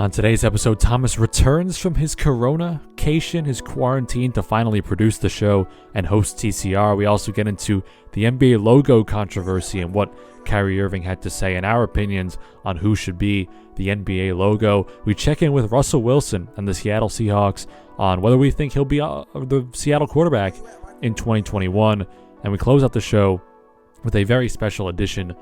On today's episode, Thomas returns from his corona-cation, his quarantine, to finally produce the show and host TCR. We also get into the NBA logo controversy and what Kyrie Irving had to say and our opinions on who should be the NBA logo. We check in with Russell Wilson and the Seattle Seahawks on whether we think he'll be the Seattle quarterback in 2021. And we close out the show with a very special edition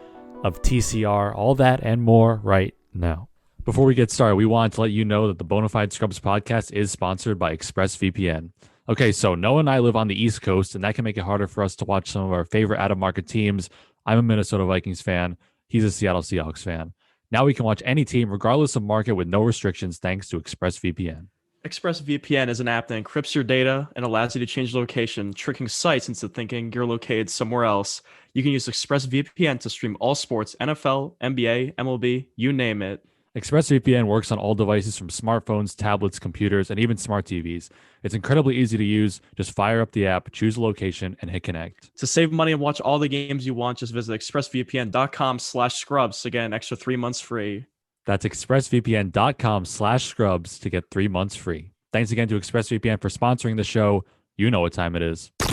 of TCR. All that and more right now. Before we get started, we wanted to let you know that the Bonafide Scrubs podcast is sponsored by ExpressVPN. Okay, so Noah and I live on the East Coast, and that can make it harder for us to watch some of our favorite out-of-market teams. I'm a Minnesota Vikings fan. He's a Seattle Seahawks fan. Now we can watch any team, regardless of market, with no restrictions, thanks to ExpressVPN. ExpressVPN is an app that encrypts your data and allows you to change location, tricking sites into thinking you're located somewhere else. You can use ExpressVPN to stream all sports, NFL, NBA, MLB, you name it. ExpressVPN works on all devices from smartphones, tablets, computers, and even smart TVs. It's incredibly easy to use. Just fire up the app, choose a location, and hit connect. To save money and watch all the games you want, just visit expressvpn.com/scrubs to get an extra 3 months free. That's expressvpn.com/scrubs to get 3 months free. Thanks again to ExpressVPN for sponsoring the show. You know what time it is. Yeah,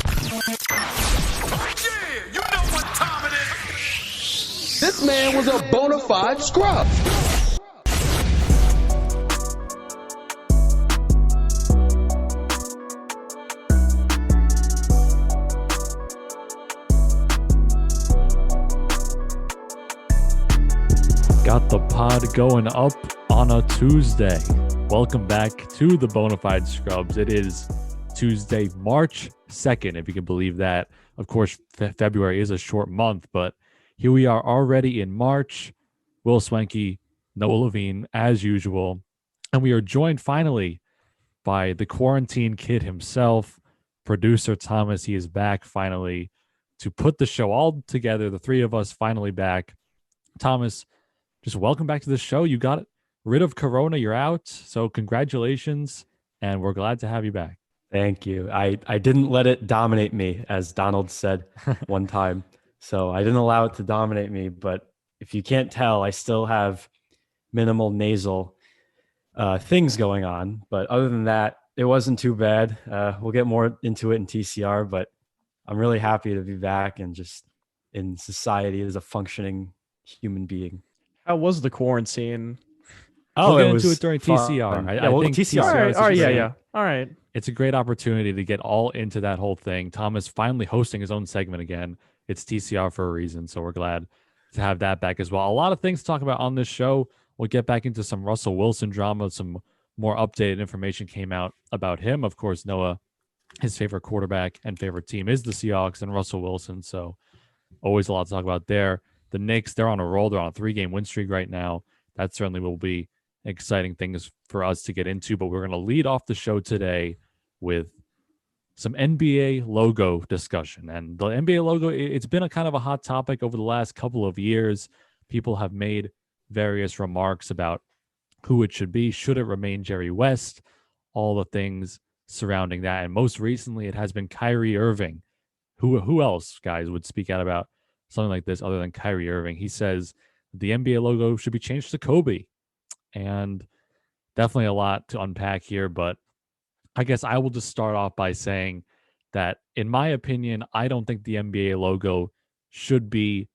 you know what time it is. This man was a bona fide scrub. Got the pod going up on a Tuesday. Welcome back to the Bonafide Scrubs. It is Tuesday, March 2nd, if you can believe that. Of course, February is a short month, but here we are already in March. Will Swanky, Noah Levine, as usual. And we are joined finally by the quarantine kid himself, producer Thomas. He is back finally to put the show all together. The three of us finally back. Thomas, just welcome back to the show. You got rid of Corona. You're out. So congratulations. And we're glad to have you back. Thank you. I didn't let it dominate me, as Donald said one time. So I didn't allow it to dominate me. But if you can't tell, I still have minimal nasal things going on. But other than that, it wasn't too bad. We'll get more into it in TCR. But I'm really happy to be back and just in society as a functioning human being. How was the quarantine? We'll get into it during TCR. I think TCR. All right. All right. It's a great opportunity to get all into that whole thing. Thomas finally hosting his own segment again. It's TCR for a reason, so we're glad to have that back as well. A lot of things to talk about on this show. We'll get back into some Russell Wilson drama. Some more updated information came out about him. Of course, Noah, his favorite quarterback and favorite team is the Seahawks and Russell Wilson, so always a lot to talk about there. The Knicks, they're on a roll. They're on a 3-game win streak right now. That certainly will be exciting things for us to get into, but we're going to lead off the show today with some NBA logo discussion. And the NBA logo, it's been a kind of a hot topic over the last couple of years. People have made various remarks about who it should be. Should it remain Jerry West? All the things surrounding that. And most recently, it has been Kyrie Irving. Who else, guys, would speak out about something like this other than Kyrie Irving? He says the NBA logo should be changed to Kobe. And definitely a lot to unpack here, but I guess I will just start off by saying that, in my opinion, I don't think the NBA logo should be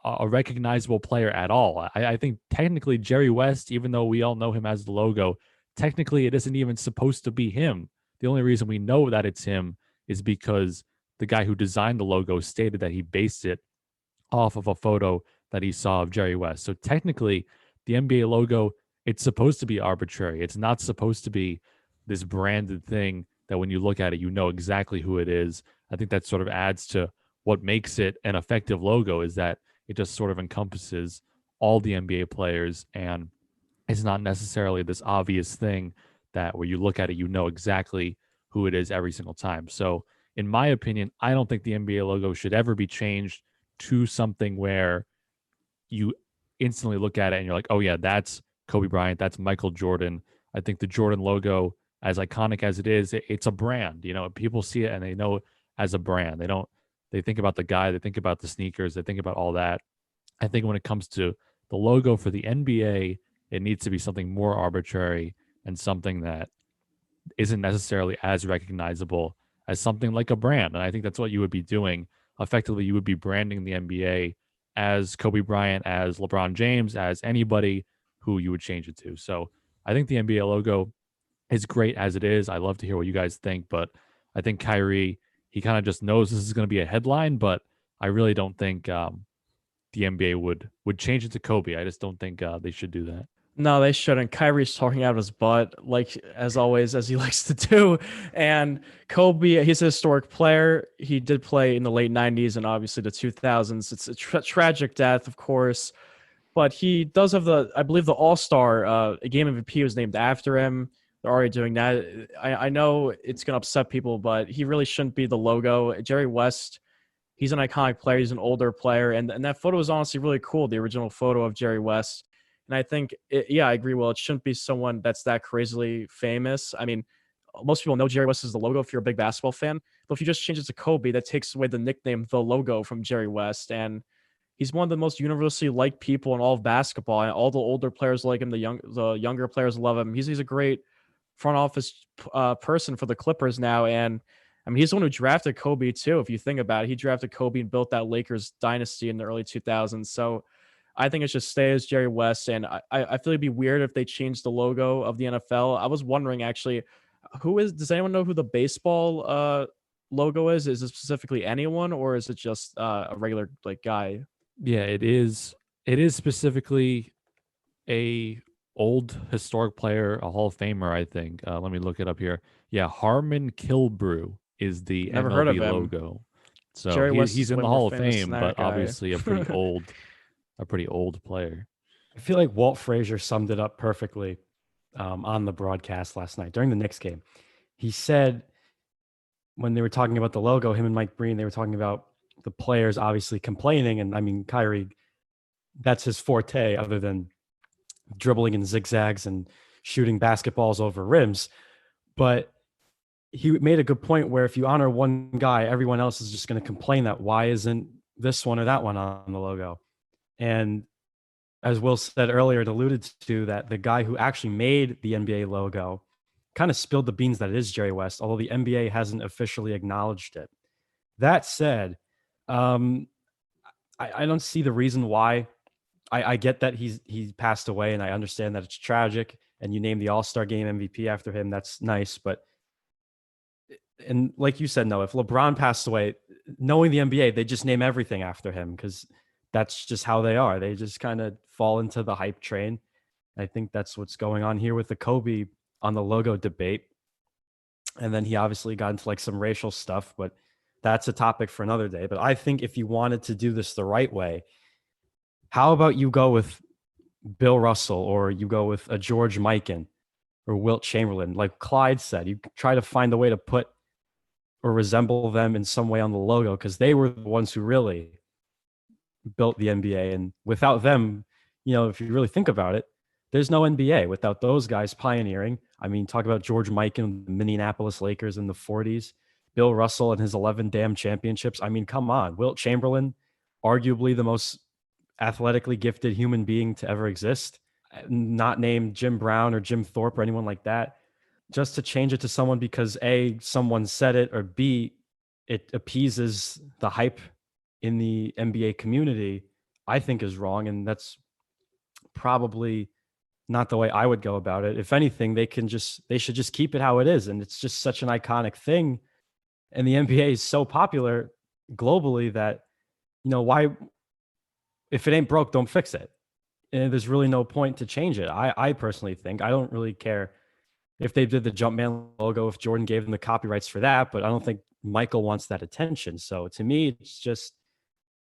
a recognizable player at all. I think technically Jerry West, even though we all know him as the logo, technically it isn't even supposed to be him. The only reason we know that it's him is because the guy who designed the logo stated that he based it off of a photo that he saw of Jerry West. So technically, the NBA logo, it's supposed to be arbitrary. It's not supposed to be this branded thing that when you look at it, you know exactly who it is. I think that sort of adds to what makes it an effective logo, is that it just sort of encompasses all the NBA players, and it's not necessarily this obvious thing that where you look at it, you know exactly who it is every single time. So in my opinion, I don't think the NBA logo should ever be changed to something where you instantly look at it and you're like, oh yeah, that's Kobe Bryant, that's Michael Jordan. I think the Jordan logo, as iconic as it is, it's a brand. You know, people see it and they know it as a brand. They think about the guy, they think about the sneakers, they think about all that. I think when it comes to the logo for the NBA, It needs to be something more arbitrary and something that isn't necessarily as recognizable as something like a brand. And I think that's what you would be doing. Effectively, you would be branding the NBA as Kobe Bryant, as LeBron James, as anybody who you would change it to. So I think the NBA logo is great as it is. I love to hear what you guys think, but I think Kyrie, he kind of just knows this is going to be a headline, but I really don't think the NBA would change it to Kobe. I just don't think they should do that. No, they shouldn't. Kyrie's talking out of his butt, like as always, as he likes to do. And Kobe, he's a historic player. He did play in the late 90s and obviously the 2000s. It's a tragic death, of course. But he does have I believe the All-Star game MVP was named after him. They're already doing that. I know it's going to upset people, but he really shouldn't be the logo. Jerry West, he's an iconic player. He's an older player. And that photo is honestly really cool, the original photo of Jerry West. And I think, I agree. Well, it shouldn't be someone that's that crazily famous. I mean, most people know Jerry West is the logo if you're a big basketball fan. But if you just change it to Kobe, that takes away the nickname, the logo from Jerry West. And he's one of the most universally liked people in all of basketball. And all the older players like him. The younger players love him. He's a great front office person for the Clippers now. And I mean, he's the one who drafted Kobe too. If you think about it, he drafted Kobe and built that Lakers dynasty in the early 2000s. So I think it should stay as Jerry West. And I feel it'd be weird if they changed the logo of the NFL. I was wondering actually, does anyone know who the baseball logo is? Is it specifically anyone, or is it just a regular like guy? Yeah, it is. It is specifically a old historic player, a Hall of Famer, I think. Let me look it up here. Yeah, Harmon Killebrew is the Never MLB heard of him. logo. So Jerry West he's is in way the more Hall of famous Fame, than but that guy. obviously a pretty old player. I feel like Walt Frazier summed it up perfectly on the broadcast last night during the Knicks game. He said when they were talking about the logo, him and Mike Breen, they were talking about the players obviously complaining. And I mean, Kyrie, that's his forte other than dribbling in zigzags and shooting basketballs over rims. But he made a good point where if you honor one guy, everyone else is just going to complain that why isn't this one or that one on the logo? And as Will said earlier, it alluded to that the guy who actually made the NBA logo kind of spilled the beans that it is Jerry West, although the NBA hasn't officially acknowledged it. That said, I don't see the reason why. I get that he passed away, and I understand that it's tragic, and you name the All-Star Game MVP after him. That's nice. But, and like you said, no, if LeBron passed away, knowing the NBA, they just name everything after him because that's just how they are. They just kind of fall into the hype train. I think that's what's going on here with the Kobe on the logo debate. And then he obviously got into like some racial stuff, but that's a topic for another day. But I think if you wanted to do this the right way, how about you go with Bill Russell, or you go with a George Mikan or Wilt Chamberlain? Like Clyde said, you try to find a way to put or resemble them in some way on the logo, because they were the ones who really built the NBA. And without them, you know, if you really think about it, there's no NBA without those guys pioneering. I mean, talk about George Mikan, the Minneapolis Lakers in the 40s, Bill Russell and his 11 damn championships. I mean, come on. Wilt Chamberlain, arguably the most athletically gifted human being to ever exist, not named Jim Brown or Jim Thorpe or anyone like that. Just to change it to someone because A, someone said it, or B, it appeases the hype in the NBA community, I think is wrong. And that's probably not the way I would go about it. If anything, they should just keep it how it is. And it's just such an iconic thing. And the NBA is so popular globally that, you know, why, if it ain't broke, don't fix it. And there's really no point to change it. I personally think, I don't really care if they did the Jumpman logo, if Jordan gave them the copyrights for that, but I don't think Michael wants that attention. So to me, it's just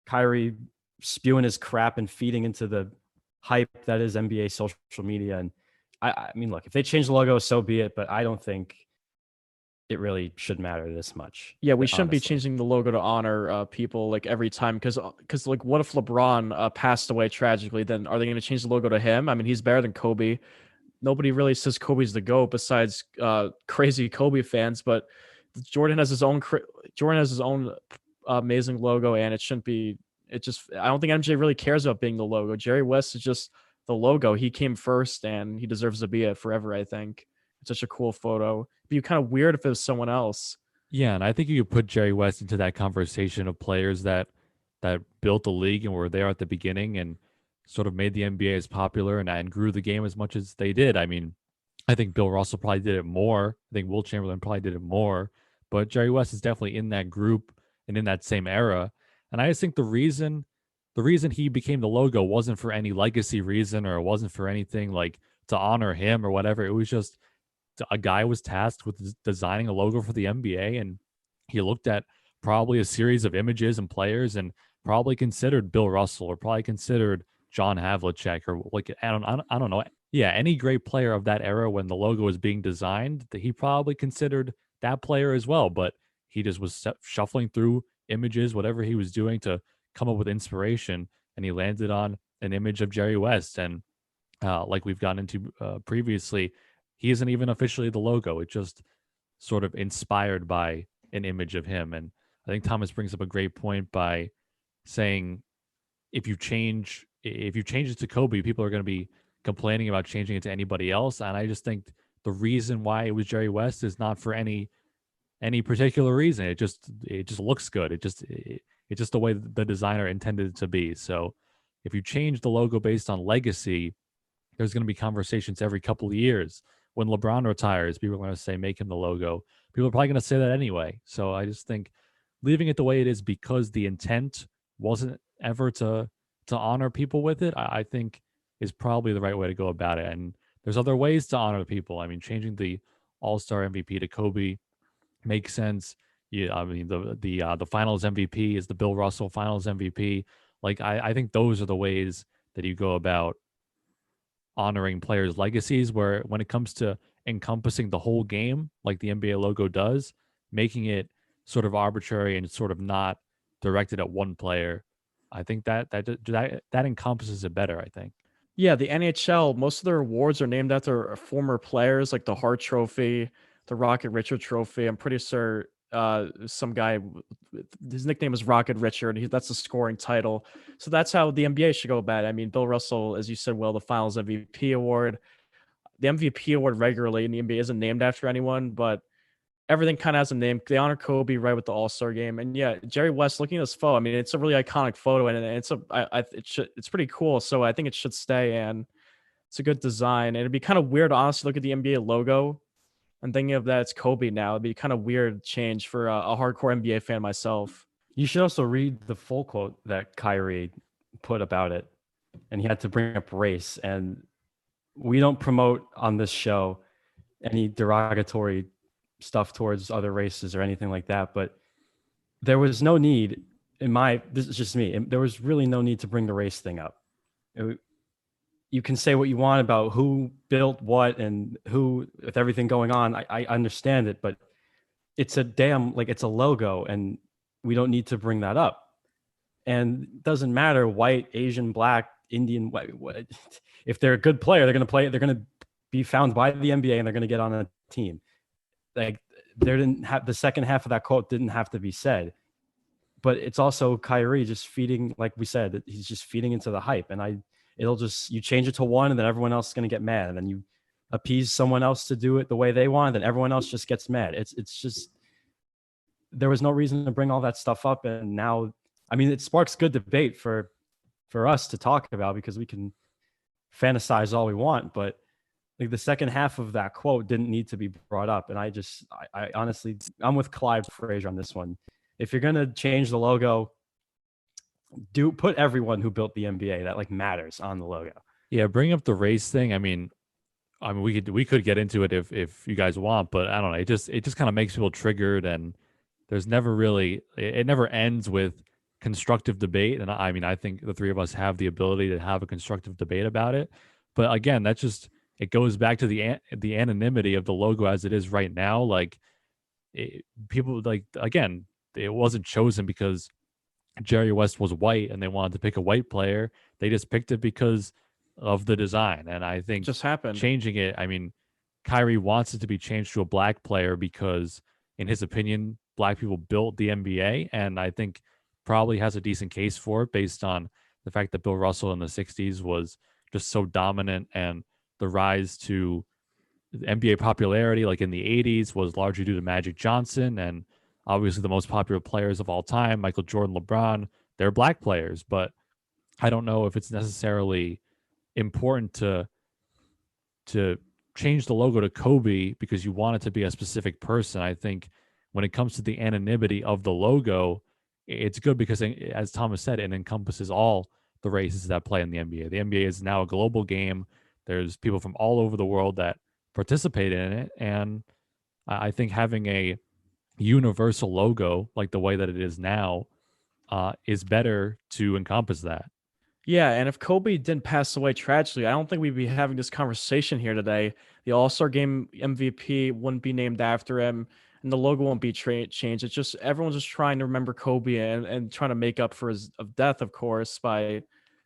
Kyrie spewing his crap and feeding into the hype that is NBA social media. And I mean, look, if they change the logo, so be it, but I don't think it really should matter this much. Yeah, we shouldn't be honestly. changing the logo to honor people like every time, because like, what if LeBron passed away tragically? Then are they going to change the logo to him? I mean, he's better than Kobe. Nobody really says Kobe's the GOAT besides crazy Kobe fans, but Jordan has his own amazing logo, and it shouldn't be. It just, I don't think MJ really cares about being the logo. Jerry West is just the logo. He came first, and he deserves to be it forever. I think it's such a cool photo. It'd be kind of weird if it was someone else. Yeah, and I think you could put Jerry West into that conversation of players that built the league and were there at the beginning and sort of made the NBA as popular and grew the game as much as they did. I mean, I think Bill Russell probably did it more. I think Will Chamberlain probably did it more, but Jerry West is definitely in that group and in that same era. And I just think the reason he became the logo wasn't for any legacy reason or it wasn't for anything like to honor him or whatever. It was just a guy was tasked with designing a logo for the NBA, and he looked at probably a series of images and players and probably considered Bill Russell or probably considered John Havlicek or like I don't know. Yeah, any great player of that era when the logo was being designed, that he probably considered that player as well. But he just was shuffling through images, whatever he was doing to come up with inspiration, and he landed on an image of Jerry West. And like we've gotten into previously, he isn't even officially the logo. It just sort of inspired by an image of him. And I think Thomas brings up a great point by saying if you change it to Kobe, people are going to be complaining about changing it to anybody else. And I just think the reason why it was Jerry West is not for any particular reason. It just looks good. It's just the way the designer intended it to be. So if you change the logo based on legacy, there's going to be conversations every couple of years. When LeBron retires, people are going to say, make him the logo. People are probably going to say that anyway. So I just think leaving it the way it is because the intent wasn't ever to honor people with it, I think is probably the right way to go about it. And there's other ways to honor people. I mean, changing the All-Star MVP to Kobe makes sense. Yeah, I mean the Finals MVP is the Bill Russell Finals MVP. Like I think those are the ways that you go about honoring players' legacies. Where when it comes to encompassing the whole game, like the NBA logo does, making it sort of arbitrary and sort of not directed at one player, I think that encompasses it better. I think. Yeah, the NHL, most of their awards are named after former players, like the Hart Trophy, the Rocket Richard Trophy. I'm pretty sure some guy, his nickname is Rocket Richard. That's the scoring title. So that's how the NBA should go about it. I mean, Bill Russell, as you said, well, the Finals MVP award, the MVP award regularly in the NBA isn't named after anyone, but everything kind of has a name. They honor Kobe right with the All-Star game, and yeah, Jerry West. Looking at this photo, I mean, it's a really iconic photo, and it's pretty cool. So I think it should stay, and it's a good design. And it'd be kind of weird, honestly, look at the NBA logo and thinking of that it's Kobe now. It'd be kind of weird change for a hardcore NBA fan myself. You should also read the full quote that Kyrie put about it, and he had to bring up race. And we don't promote on this show any derogatory stuff towards other races or anything like that, but there was no need this is just me, there was really no need to bring the race thing up. You can say what you want about who built what and who, with everything going on, I understand it, but it's it's a logo, and we don't need to bring that up. And it doesn't matter white, Asian, black, Indian, what if they're a good player, they're going to be found by the NBA and they're going to get on a team. Like, there didn't have the second half of that quote didn't have to be said, but it's also Kyrie just feeding, like we said, he's just feeding into the hype. And you change it to one, and then everyone else is going to get mad, and then you appease someone else to do it the way they want, and then everyone else just gets mad. It's just, there was no reason to bring all that stuff up. And now, I mean, it sparks good debate for us to talk about, because we can fantasize all we want, but like the second half of that quote didn't need to be brought up. And I honestly, I'm with Clive Frazier on this one. If you're going to change the logo, put everyone who built the NBA that like matters on the logo. Yeah, bring up the race thing. I mean, we could get into it if you guys want, but I don't know. It just kind of makes people triggered, and there's never really, it never ends with constructive debate. And I mean, I think the three of us have the ability to have a constructive debate about it. But again, it goes back to the anonymity of the logo as it is right now. Like, people, like, again, it wasn't chosen because Jerry West was white and they wanted to pick a white player. They just picked it because of the design. And I think just happened. Changing it, I mean, Kyrie wants it to be changed to a black player because, in his opinion, black people built the NBA. And I think probably has a decent case for it based on the fact that Bill Russell in the 60s was just so dominant, and the rise to the NBA popularity, like in the 80s, was largely due to Magic Johnson, and obviously the most popular players of all time, Michael Jordan, LeBron, they're black players. But I don't know if it's necessarily important to change the logo to Kobe because you want it to be a specific person. I think when it comes to the anonymity of the logo, it's good because, as Thomas said, it encompasses all the races that play in the NBA. The NBA is now a global game. There's people from all over the world that participate in it, and I think having a universal logo like the way that it is now is better to encompass that. Yeah, and if Kobe didn't pass away tragically, I don't think we'd be having this conversation here today. The All-Star Game MVP wouldn't be named after him, and the logo won't be changed. It's just everyone's just trying to remember Kobe and trying to make up for his of death, of course, by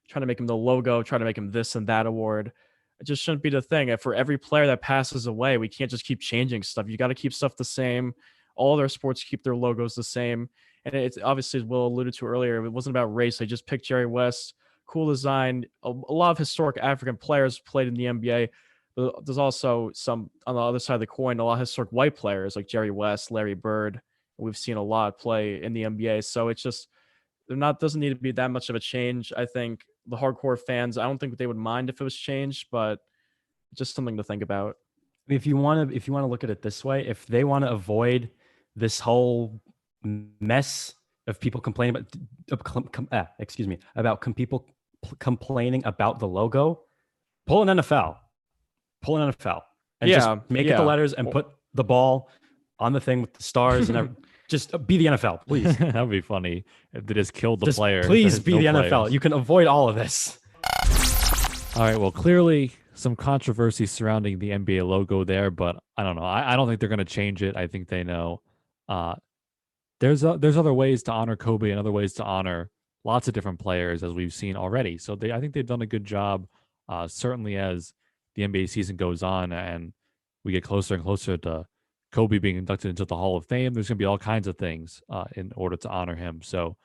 trying to make him the logo, trying to make him this and that award. It just shouldn't be the thing. And for every player that passes away, we can't just keep changing stuff. You got to keep stuff the same. All their sports keep their logos the same. And it's obviously, as Will alluded to earlier, it wasn't about race. They just picked Jerry West. Cool design. A lot of historic African players played in the NBA. But there's also some, on the other side of the coin, a lot of historic white players like Jerry West, Larry Bird. We've seen a lot play in the NBA. So it's just, doesn't need to be that much of a change. I think the hardcore fans, I don't think they would mind if it was changed, but just something to think about. If you want to look at it this way, if they want to avoid this whole mess of people complaining about people complaining about the logo, pull an NFL, and just make it the letters and put the ball on the thing with the stars and just be the NFL, please. That would be funny if they just killed the player. Please be the NFL. You can avoid all of this. All right. Well, clearly some controversy surrounding the NBA logo there, but I don't know. I don't think they're going to change it. I think they know. There's other ways to honor Kobe and other ways to honor lots of different players, as we've seen already. So I think they've done a good job. Certainly as the NBA season goes on and we get closer and closer to Kobe being inducted into the Hall of Fame, there's going to be all kinds of things in order to honor him. So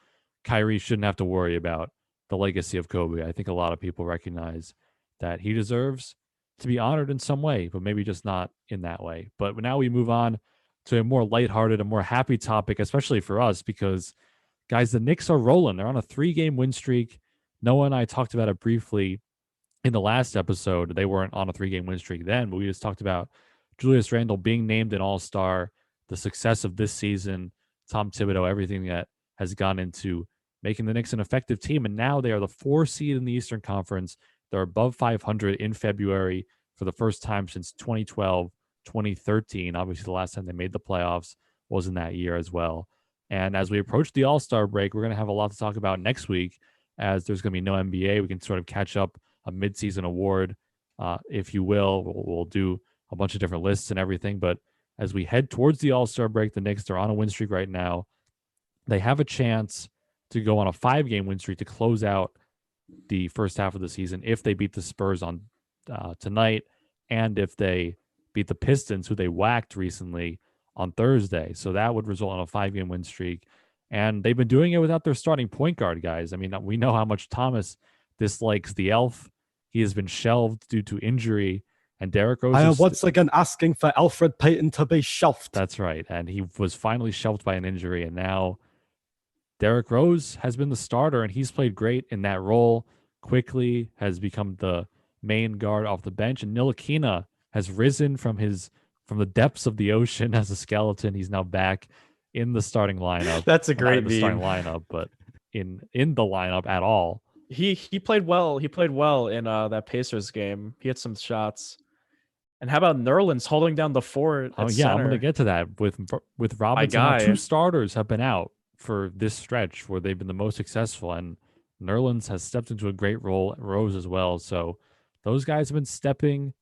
Kyrie shouldn't have to worry about the legacy of Kobe. I think a lot of people recognize that he deserves to be honored in some way, but maybe just not in that way. But now we move on to a more lighthearted, a more happy topic, especially for us, because, guys, the Knicks are rolling. They're on a 3-game win streak. Noah and I talked about it briefly in the last episode. They weren't on a 3-game win streak then, but we just talked about Julius Randle being named an all-star, the success of this season, Tom Thibodeau, everything that has gone into making the Knicks an effective team. And now they are the 4 seed in the Eastern Conference. They're above 500 in February for the first time since 2012, 2013. Obviously, the last time they made the playoffs was in that year as well. And as we approach the All-Star break, we're going to have a lot to talk about next week, as there's going to be no NBA. We can sort of catch up a midseason award, if you will. We'll do a bunch of different lists and everything. But as we head towards the All-Star break, the Knicks, they're on a win streak right now. They have a chance to go on a 5-game win streak to close out the first half of the season if they beat the Spurs on tonight, and if they beat the Pistons, who they whacked recently, on Thursday. So that would result in a 5-game win streak. And they've been doing it without their starting point guard, guys. I mean, we know how much Thomas dislikes the Elf. He has been shelved due to injury. And Derrick Rose... I am once again asking for Alfred Payton to be shelved. That's right. And he was finally shelved by an injury. And now Derrick Rose has been the starter, and he's played great in that role. Quickly has become the main guard off the bench. And Ntilikina has risen from the depths of the ocean as a skeleton. He's now back in the starting lineup. That's a great meme. Starting lineup, but in the lineup at all. He played well. He played well in that Pacers game. He had some shots. And how about Nerlens holding down the fort? Oh yeah, I'm going to get to that with Robinson. Now 2 starters have been out for this stretch where they've been the most successful, and Nerlens has stepped into a great role. Rose as well. So those guys have been stepping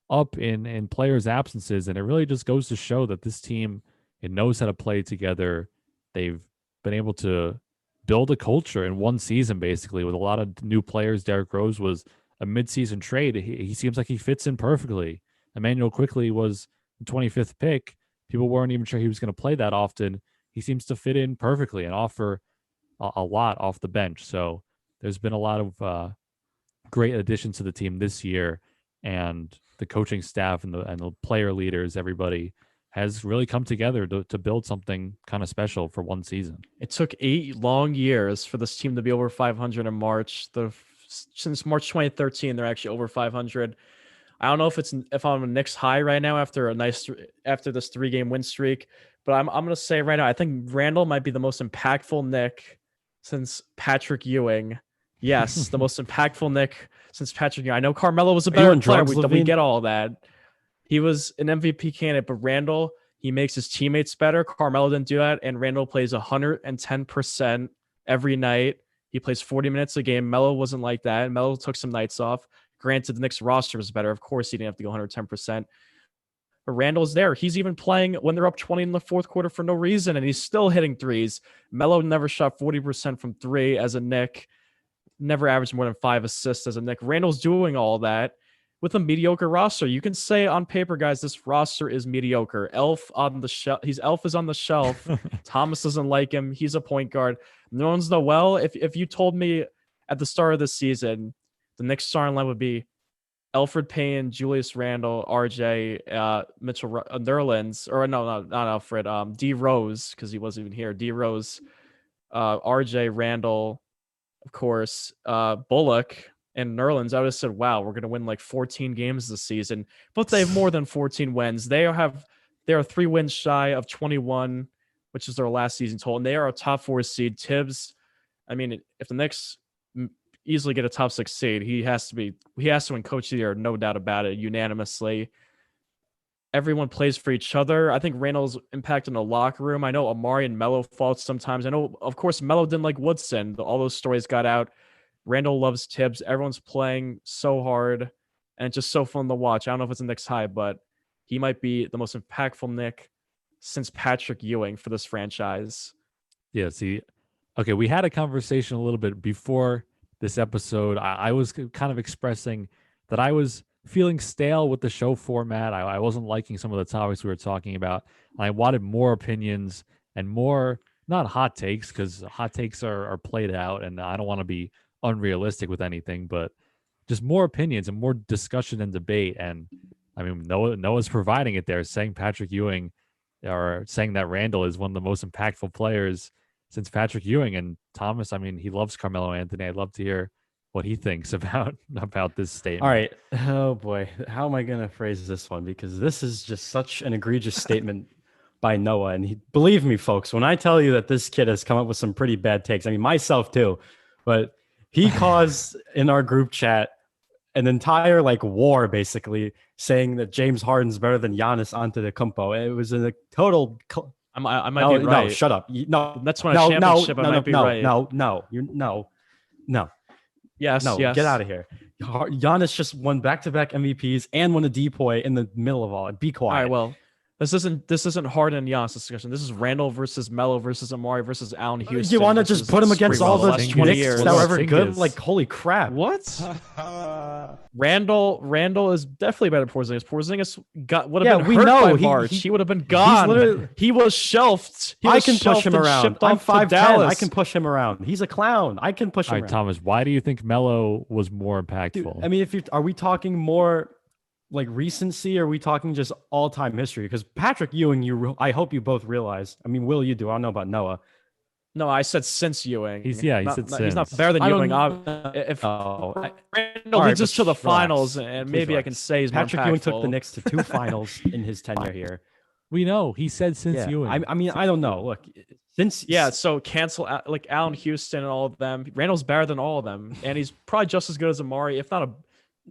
up in players' absences, and it really just goes to show that this team, it knows how to play together. They've been able to build a culture in one season, basically, with a lot of new players. Derrick Rose was a midseason trade. He seems like he fits in perfectly. Emmanuel Quickly was the 25th pick. People weren't even sure he was going to play that often. He seems to fit in perfectly and offer a lot off the bench. So there's been a lot of great additions to the team this year, and the coaching staff and the player leaders, everybody has really come together to build something kind of special for one season. It took 8 long years for this team to be over 500 in March. Since March 2013, they're actually over 500. I don't know if I'm a Knicks high right now after this 3-game win streak, but I'm gonna say right now I think Randle might be the most impactful Knick since Patrick Ewing. Yes, the most impactful Knick since Patrick Ewing. I know Carmelo was a better player. We get all that. He was an MVP candidate, but Randle, he makes his teammates better. Carmelo didn't do that, and Randle plays 110% every night. He plays 40 minutes a game. Melo wasn't like that. Melo took some nights off. Granted, the Knicks roster was better. Of course, he didn't have to go 110%. But Randle's there. He's even playing when they're up 20 in the fourth quarter for no reason, and he's still hitting threes. Melo never shot 40% from 3 as a Knick. Never averaged more than 5 assists as a Knick. Randle's doing all that with a mediocre roster. You can say on paper, guys, this roster is mediocre. Elf on the shelf. Elf is on the shelf. Thomas doesn't like him. He's a point guard. No one's Noel. If you told me at the start of the season, the Knicks starting line would be Elfrid Payne, Julius Randle, RJ, Mitchell Nerlens, or no, not Alfred, D Rose, because he wasn't even here. D Rose, RJ, Randle, of course, Bullock, and Nerlens, I would have said, wow, we're going to win like 14 games this season. But they have more than 14 wins. They are 3 wins shy of 21, which is their last season total. And they are a top 4 seed. Tibbs, I mean, if the Knicks easily get a top 6 seed, he has to win Coach of the Year, no doubt about it, unanimously. Everyone plays for each other. I think Randle's impact in the locker room. I know Amari and Melo fought sometimes. I know, of course, Melo didn't like Woodson. All those stories got out. Randle loves Tibbs. Everyone's playing so hard, and it's just so fun to watch. I don't know if it's a Knicks high, but he might be the most impactful Knick since Patrick Ewing for this franchise. Yeah, see, okay, we had a conversation a little bit before this episode. I was kind of expressing that I was feeling stale with the show format. I wasn't liking some of the topics we were talking about. I wanted more opinions and more, not hot takes, because hot takes are played out, and I don't want to be unrealistic with anything, but just more opinions and more discussion and debate. And I mean, Noah's providing it there, saying Patrick Ewing, or saying that Randle is one of the most impactful players since Patrick Ewing. And Thomas, I mean, he loves Carmelo Anthony. I'd love to hear what he thinks about this statement. All right. Oh boy, how am I going to phrase this one? Because this is just such an egregious statement by Noah. And believe me, folks, when I tell you that this kid has come up with some pretty bad takes, I mean, myself too, but he caused in our group chat an entire war, basically saying that James Harden's better than Giannis Antetokounmpo. It was a total. I might be right. No, shut up. No, that's when a championship. I might be right. No. Yes. Get out of here. Giannis just won back-to-back MVPs and won a DPOY in the middle of all it. Be quiet. All right. Well, this isn't Harden and Giannis discussion. This is Randle versus Melo versus Amari versus Allen Houston. You want to just put him against all the Knicks that were ever good? Holy crap! What? Randle is definitely better than Porzingis. Porzingis would have been hurt by March. He would have been gone. He was shelved. I can push him around. I'm 5'10". I can push him around. He's a clown. I can push him around. All right, Thomas, why do you think Melo was more impactful? Dude, I mean, are we talking more recency, or are we talking just all-time history? Because Patrick Ewing, I hope you both realize. I mean, Will, you do. I don't know about Noah. No, I said since Ewing. He said since. He's not better than Ewing. If Randle leads us to the finals, and maybe I can say he's Patrick more Ewing took the Knicks to 2 finals in his tenure here. We know. He said since Ewing. I mean, I don't know. Look, so cancel Allen Houston and all of them. Randle's better than all of them, and he's probably just as good as Amari, if not a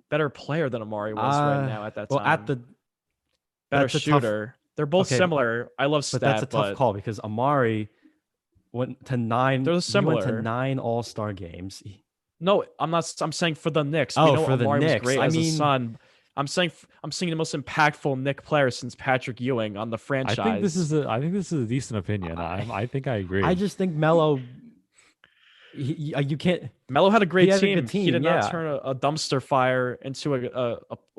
better player than Amari was right now at that time. Better shooter. They're both similar. I love stat, but that's a tough call because Amari went to 9. They're similar. He went to 9 All-Star games. No, I'm not. I'm saying for the Knicks. Oh, we know for Amari the was Knicks. great as a son. I'm saying the most impactful Knick player since Patrick Ewing on the franchise. I think this is a decent opinion. I think I agree. I just think Melo. You can't. Melo had a great had a team. good team, He did yeah. not turn a dumpster fire into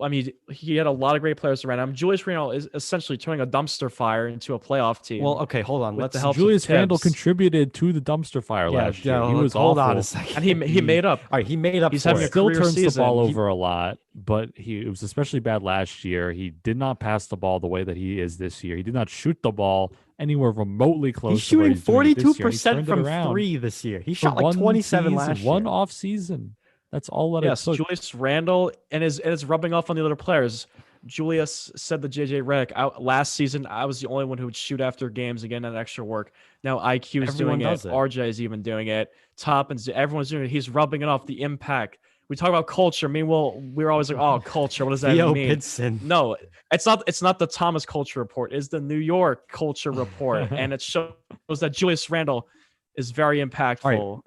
I mean, he had a lot of great players around him. Julius Randle is essentially turning a dumpster fire into a playoff team. Well, okay, hold on. with the Let's help of Julius Randle Tibbs. contributed to the dumpster fire last year. He was hold awful. on a second. And he made up. All right, he made up He's for having it. a Still career turns the season. ball over a lot, but it was especially bad last year. He did not pass the ball the way that he is this year. He did not shoot the ball anywhere remotely close. He's shooting to where he's doing it this year, and 42% he turned it from around 3 this year. He for shot like one 27 season, last year. one off season. That's all that Yes, it took. Julius Randle, and it's rubbing off on the other players. Julius said to JJ Redick, last season, I was the only one who would shoot after games again that extra work. Now IQ is Everyone doing it. does it. RJ is even doing it. Toppins, everyone's doing it. He's rubbing it off, the impact. We talk about culture. Meanwhile, we're always like, oh, culture. What does that Theo mean? Pinson. No, it's not the Thomas Culture Report. It's the New York Culture Report. And it shows that Julius Randle is very impactful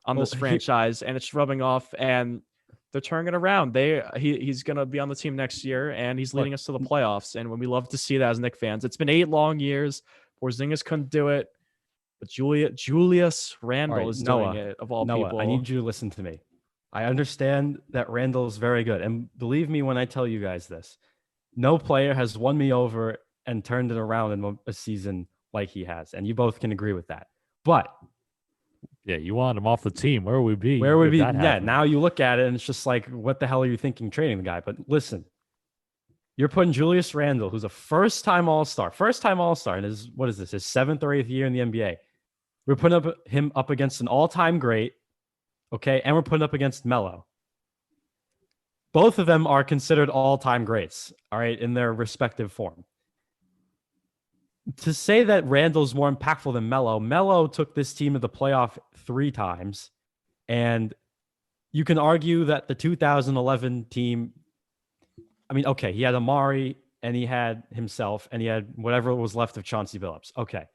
on this franchise, and it's rubbing off, and they're turning it around. He's going to be on the team next year, and he's leading us to the playoffs. And when we love to see that as Knicks fans, it's been 8 long years. Porzingis couldn't do it, but Julius Randle is doing it, of all people. I need you to listen to me. I understand that Randle is very good. And believe me when I tell you guys this, no player has won me over and turned it around in a season like he has. And you both can agree with that. But Yeah, you want him off the team. Where would we be? where would if be? that Yeah, happened? now you look at it and it's just like, what the hell are you thinking trading the guy? But listen, you're putting Julius Randle, who's a first-time All-Star, and his 7th or 8th year in the NBA. We're putting him up against an all-time great, okay, and we're putting up against Melo. Both of them are considered all-time greats, all right, in their respective form. To say that Randle's more impactful than Melo took this team to the playoff 3 times, and you can argue that the 2011 team, I mean, okay, he had Amari, and he had himself, and he had whatever was left of Chauncey Billups. Okay.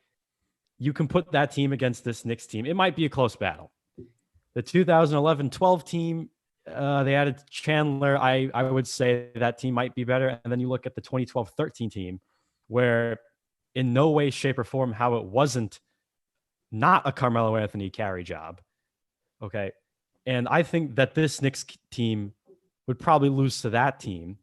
You can put that team against this Knicks team. It might be a close battle. The 2011-12 team, they added Chandler. I would say that team might be better. And then you look at the 2012-13 team, where in no way, shape, or form how it wasn't not a Carmelo Anthony carry job. Okay. And I think that this Knicks team would probably lose to that team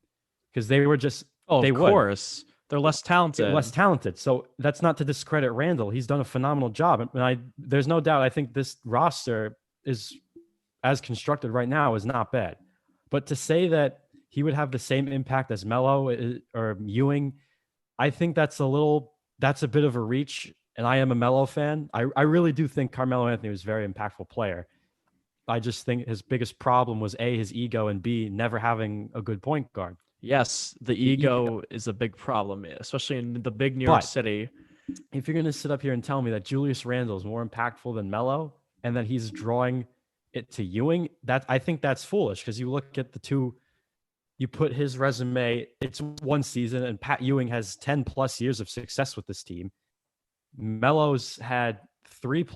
because they were just, of course. They're less talented. So that's not to discredit Randle. He's done a phenomenal job. And there's no doubt. I think this roster is, as constructed right now, is not bad. But to say that he would have the same impact as Melo or Ewing, I think that's a bit of a reach. And I am a Melo fan. I really do think Carmelo Anthony was a very impactful player. I just think his biggest problem was A, his ego, and B, never having a good point guard. Yes, the ego is a big problem, especially in the big New York City. If you're going to sit up here and tell me that Julius Randle is more impactful than Melo and that he's drawing it to Ewing, I think that's foolish because you look at the two, you put his resume, it's 1 season, and Pat Ewing has 10 plus years of success with this team. Melo's had 3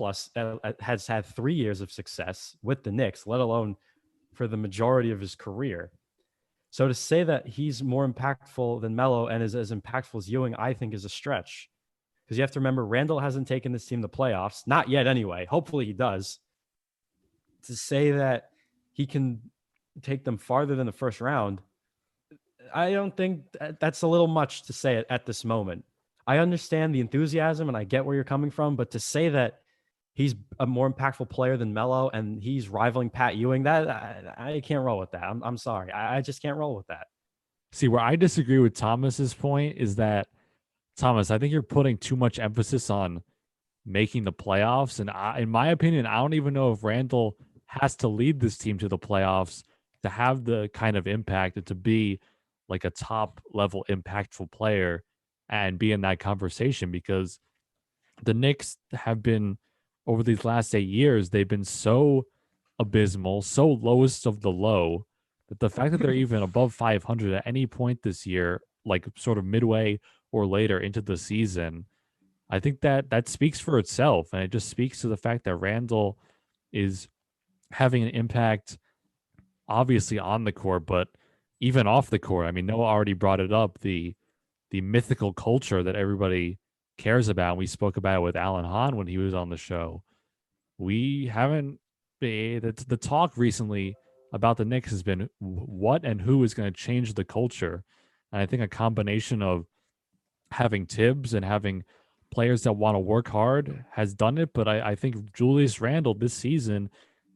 years of success with the Knicks, let alone for the majority of his career. So to say that he's more impactful than Melo and is as impactful as Ewing, I think is a stretch. Because you have to remember, Randle hasn't taken this team to playoffs. Not yet anyway. Hopefully he does. To say that he can take them farther than the first round, I don't think that's a little much to say at this moment. I understand the enthusiasm and I get where you're coming from, but to say that he's a more impactful player than Melo and he's rivaling Pat Ewing, that I can't roll with that. I'm sorry. I just can't roll with that. See, where I disagree with Thomas's point is that, Thomas, I think you're putting too much emphasis on making the playoffs. And in my opinion, I don't even know if Randle has to lead this team to the playoffs to have the kind of impact and to be like a top level impactful player and be in that conversation, because the Knicks have been, over these last 8 years, they've been so abysmal, so lowest of the low, that the fact that they're even above 500 at any point this year, like sort of midway or later into the season, I think that speaks for itself. And it just speaks to the fact that Randle is having an impact, obviously on the court, but even off the court. I mean, Noah already brought it up, the mythical culture that everybody cares about. We spoke about it with Alan Hahn when he was on the show. We haven't the talk recently about the Knicks has been what and who is going to change the culture. And I think a combination of having Tibbs and having players that want to work hard has done it. But I think Julius Randle this season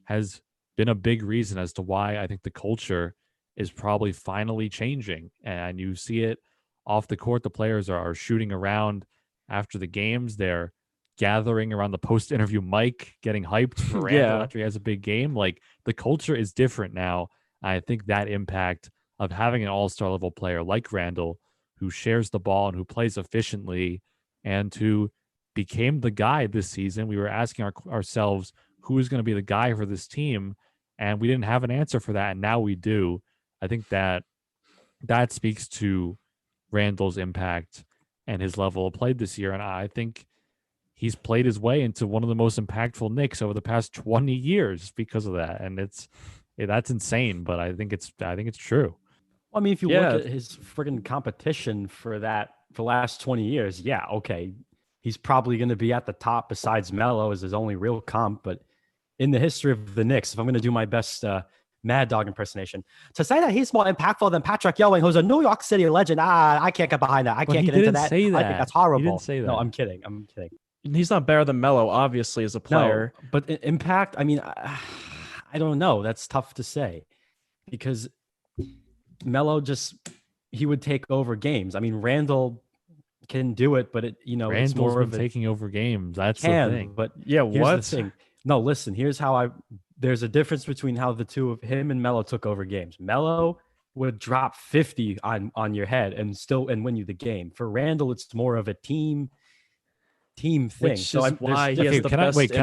has been a big reason as to why I think the culture is probably finally changing. And you see it off the court. The players are shooting around after the games. They're gathering around the post-interview mic, getting hyped for Randle after he has a big game. Like, the culture is different now. I think that impact of having an all-star level player like Randle, who shares the ball and who plays efficiently, and who became the guy this season. We were asking ourselves who is going to be the guy for this team, and we didn't have an answer for that, and now we do. I think that speaks to Randle's impact and his level of play this year, and I think he's played his way into one of the most impactful Knicks over the past 20 years because of that. And that's insane, but I think it's true. Well, I mean, if you look at his friggin' competition for the last 20 years, yeah, okay, he's probably going to be at the top besides Melo as his only real comp. But in the history of the Knicks, if I'm going to do my best Mad Dog impersonation, to say that he's more impactful than Patrick Ewing, who's a New York City legend, I can't get behind that. I can't get into that. Say that. I think that's horrible. He didn't say that. No, I'm kidding. He's not better than Melo, obviously, as a player. No, but impact, I mean, I don't know. That's tough to say because Melo he would take over games. I mean, Randle can do it, but Randle's it's more of taking over games. That's the thing. But yeah, here's what? the thing. No, listen, here's how there's a difference between how the two of him and Melo took over games. Melo would drop 50 on your head and win you the game. For Randle, it's more of a team thing. Which is why he has the can best impact.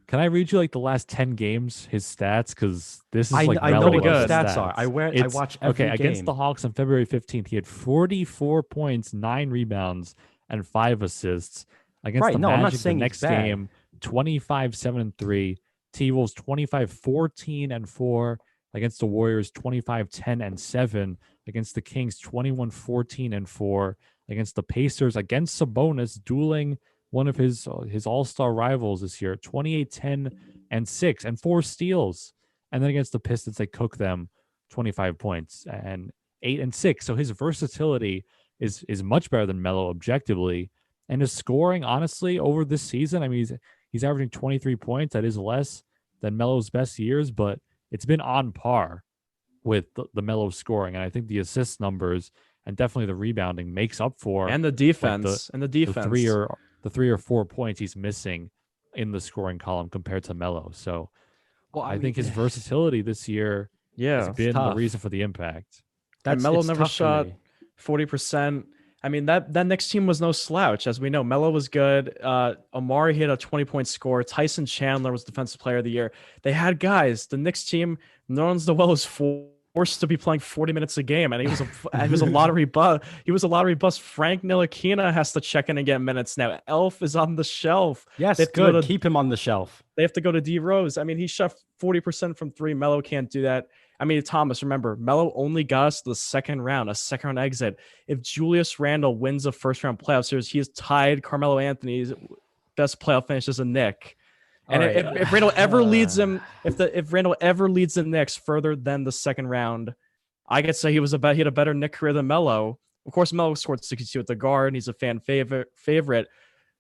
Can I read you like the last 10 games, his stats? Because this is like I know Melo what the stats. stats are. I watch every game. Against the Hawks on February 15th, he had 44 points, 9 rebounds, and 5 assists. Against the Magic the next game, 25-7-3. T-Wolves 25-14-4. Against the Warriors, 25-10-7. Against the Kings, 21-14-4. Against the Pacers, against Sabonis, dueling one of his all-star rivals this year, 28-10-6 and 4 steals. And then against the Pistons, they cook them 25 points and 8-6. So his versatility is much better than Melo objectively. And his scoring, honestly, over this season, I mean, he's averaging 23 points. That is less than Melo's best years, but it's been on par with the Melo scoring. And I think the assist numbers and definitely the rebounding makes up for, and the defense, the 3 or 4 points he's missing in the scoring column compared to Melo. So, I think his versatility this year has been the reason for the impact. Melo never shot 40%. I mean, that Knicks team was no slouch. As we know, Melo was good. Amari hit a 20-point score. Tyson Chandler was Defensive Player of the Year. They had guys. The Knicks team, Nerlens Noel was forced to be playing 40 minutes a game, and he was a lottery bust. He was a lottery bust. Frank Ntilikina has to check in and get minutes now. Elf is on the shelf. Yes, good. Keep him on the shelf. They have to go to D Rose. I mean, he shot 40% from 3. Melo can't do that. I mean, Thomas, remember, Melo only got us to the second round, a second-round exit. If Julius Randle wins a first-round playoff series, he has tied Carmelo Anthony's best playoff finish as a Knick. And if Randle ever leads him, if Randle ever leads the Knicks further than the second round, I could say he had a better Knick career than Melo. Of course, Melo scored 62 at the guard, and he's a fan favorite.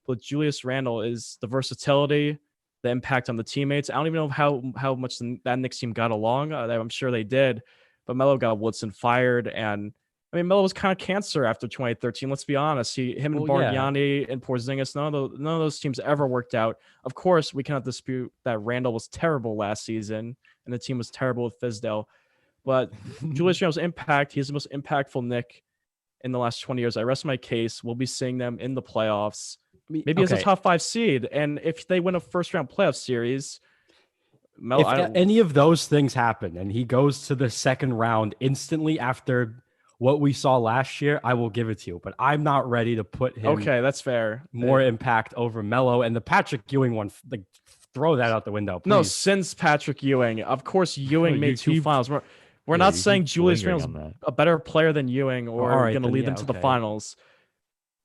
But Julius Randle is the versatility, the impact on the teammates. I don't even know how much that Knicks team got along. I'm sure they did, but Melo got Woodson fired, and I mean, Melo was kind of cancer after 2013. Let's be honest. Him and Bargnani and Porzingis, none of those teams ever worked out. Of course, we cannot dispute that Randle was terrible last season, and the team was terrible with Fizdale. But Julius Randle's impact, he's the most impactful Knick in the last 20 years. I rest my case. We'll be seeing them in the playoffs. Maybe as a top 5 seed. And if they win a first-round playoff series, if any of those things happen and he goes to the second round instantly after what we saw last year, I will give it to you. But I'm not ready to put him. Okay, that's fair. More impact over Melo and the Patrick Ewing one. Like, throw that out the window, please. No, since Patrick Ewing, of course, Ewing made 2 finals. We're not saying Julius Randle's a better player than Ewing or going to lead them to the finals.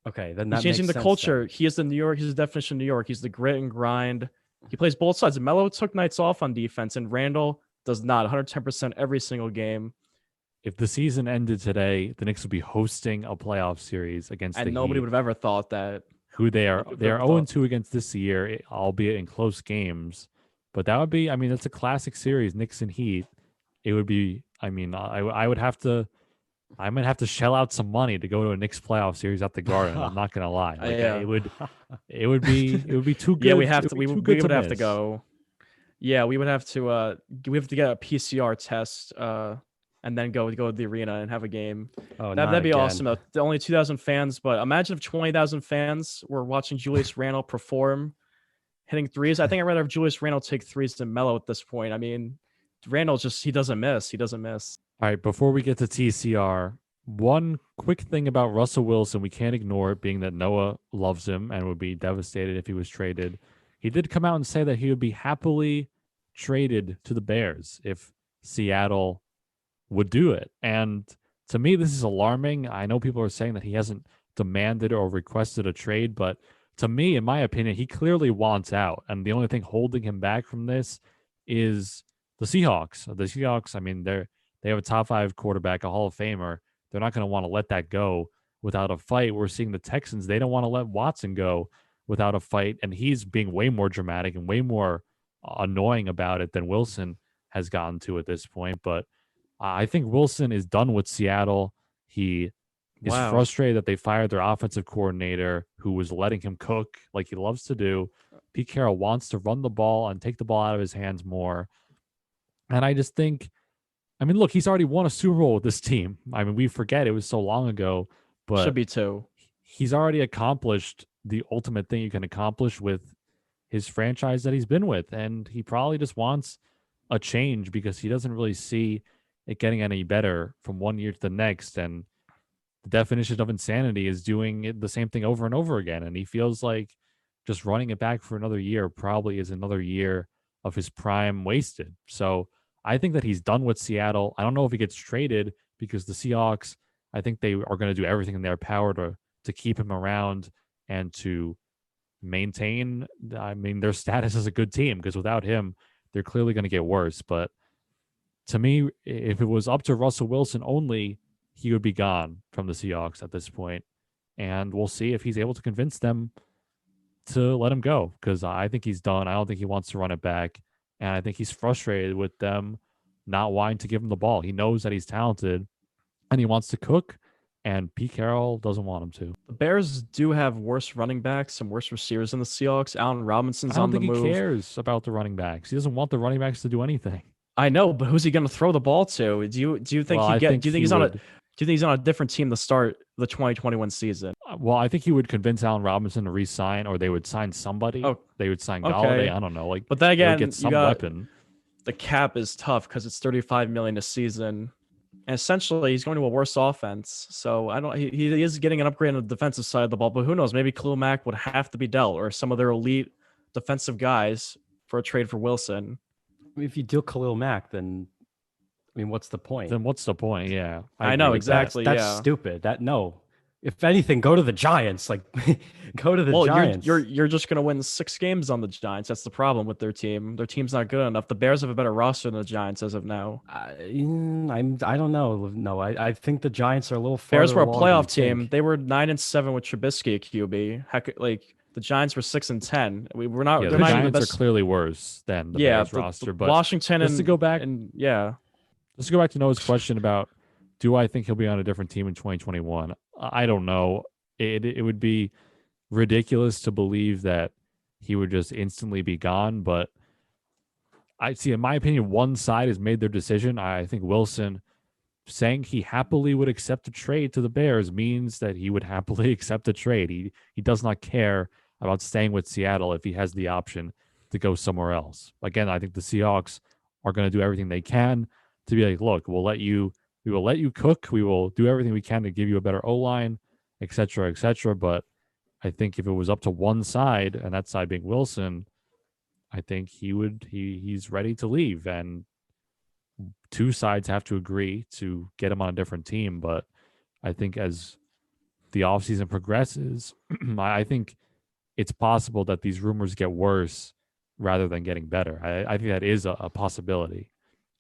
Okay, then he's changing the culture. He is the New York. He's the definition of New York. He's the grit and grind. He plays both sides. Melo took nights off on defense, and Randle does not 110% every single game. If the season ended today, the Knicks would be hosting a playoff series against And the nobody Heat, would have ever thought that. who they are. Nobody would They are have ever 0-2 against this year, albeit in close games. But that would be, I mean, that's a classic series, Knicks and Heat. It would be, I mean, I would have to, I might have to shell out some money to go to a Knicks playoff series at the Garden. I'm not gonna lie, like Yeah. it would be too good. Yeah, we have it to. would be We too good would have to miss. go. Yeah, we would have to. We have to get a PCR test, and then go to the arena and have a game. Oh, That'd be awesome. Though. Only 2,000 fans, but imagine if 20,000 fans were watching Julius Randle perform, hitting threes. I think I'd rather have Julius Randle take threes than Melo at this point. I mean, Randle he doesn't miss. He doesn't miss. All right, before we get to TCR, one quick thing about Russell Wilson, we can't ignore it, being that Noah loves him and would be devastated if he was traded. He did come out and say that he would be happily traded to the Bears if Seattle would do it. And to me, this is alarming. I know people are saying that he hasn't demanded or requested a trade, but to me, in my opinion, he clearly wants out. And the only thing holding him back from this is the Seahawks. The Seahawks, I mean, they have a top 5 quarterback, a Hall of Famer. They're not going to want to let that go without a fight. We're seeing the Texans, they don't want to let Watson go without a fight. And he's being way more dramatic and way more annoying about it than Wilson has gotten to at this point. But I think Wilson is done with Seattle. He is frustrated that they fired their offensive coordinator who was letting him cook like he loves to do. Pete Carroll wants to run the ball and take the ball out of his hands more. And I just think, I mean, look, he's already won a Super Bowl with this team. I mean, we forget it was so long ago, but Should be 2. He's already accomplished the ultimate thing you can accomplish with his franchise that he's been with. And he probably just wants a change because he doesn't really see it getting any better from one year to the next. And the definition of insanity is doing the same thing over and over again. And he feels like just running it back for another year probably is another year of his prime wasted. So I think that he's done with Seattle. I don't know if he gets traded because the Seahawks, I think they are going to do everything in their power to keep him around and to maintain, I mean, their status as a good team, because without him, they're clearly going to get worse. But to me, if it was up to Russell Wilson only, he would be gone from the Seahawks at this point. And we'll see if he's able to convince them to let him go, because I think he's done. I don't think he wants to run it back. And I think he's frustrated with them not wanting to give him the ball. He knows that he's talented and he wants to cook, and Pete Carroll doesn't want him to. The Bears do have worse running backs and worse receivers than the Seahawks. Allen Robinson's on the move. I don't think he cares about the running backs. He doesn't want the running backs to do anything. I know, but who's he going to throw the ball to? Do you think Well, do you think he's on a would. do you think he's on a different team to start the 2021 season? Well, I think he would convince Allen Robinson to re-sign, or they would sign somebody. Oh, they would sign okay. Galladay. I don't know. Like, But then they would again, get some you got, weapon. the cap is tough because it's $35 million a season. And essentially, he's going to a worse offense. So I don't. He is getting an upgrade on the defensive side of the ball, but who knows? Maybe Khalil Mack would have to be dealt, or some of their elite defensive guys for a trade for Wilson. If you deal Khalil Mack, then I mean, what's the point? Then what's the point? Yeah, I agree know with exactly. That's yeah. stupid. No. If anything, go to the Giants. Like, go to the Giants. You're just gonna win 6 games on the Giants. That's the problem with their team. Their team's not good enough. The Bears have a better roster than the Giants as of now. I don't know. No, I think the Giants are a little farther Bears were a along than playoff you team. think. They were 9-7 with Trubisky at QB. Heck, like the Giants were 6-10. We're not. Yeah, they're the not even Giants the best. are clearly worse than the Bears roster. But Washington just and to go back, and yeah, let's go back to Noah's question about, do I think he'll be on a different team in 2021? I don't know. It would be ridiculous to believe that he would just instantly be gone. But I see, in my opinion, one side has made their decision. I think Wilson saying he happily would accept a trade to the Bears means that he would happily accept a trade. He does not care about staying with Seattle if he has the option to go somewhere else. Again, I think the Seahawks are going to do everything they can to be like, look, we will let you cook. We will do everything we can to give you a better O-line, et cetera, et cetera. But I think if it was up to one side, and that side being Wilson, I think he's ready to leave. And two sides have to agree to get him on a different team. But I think as the offseason progresses, I think it's possible that these rumors get worse rather than getting better. I think that is a possibility.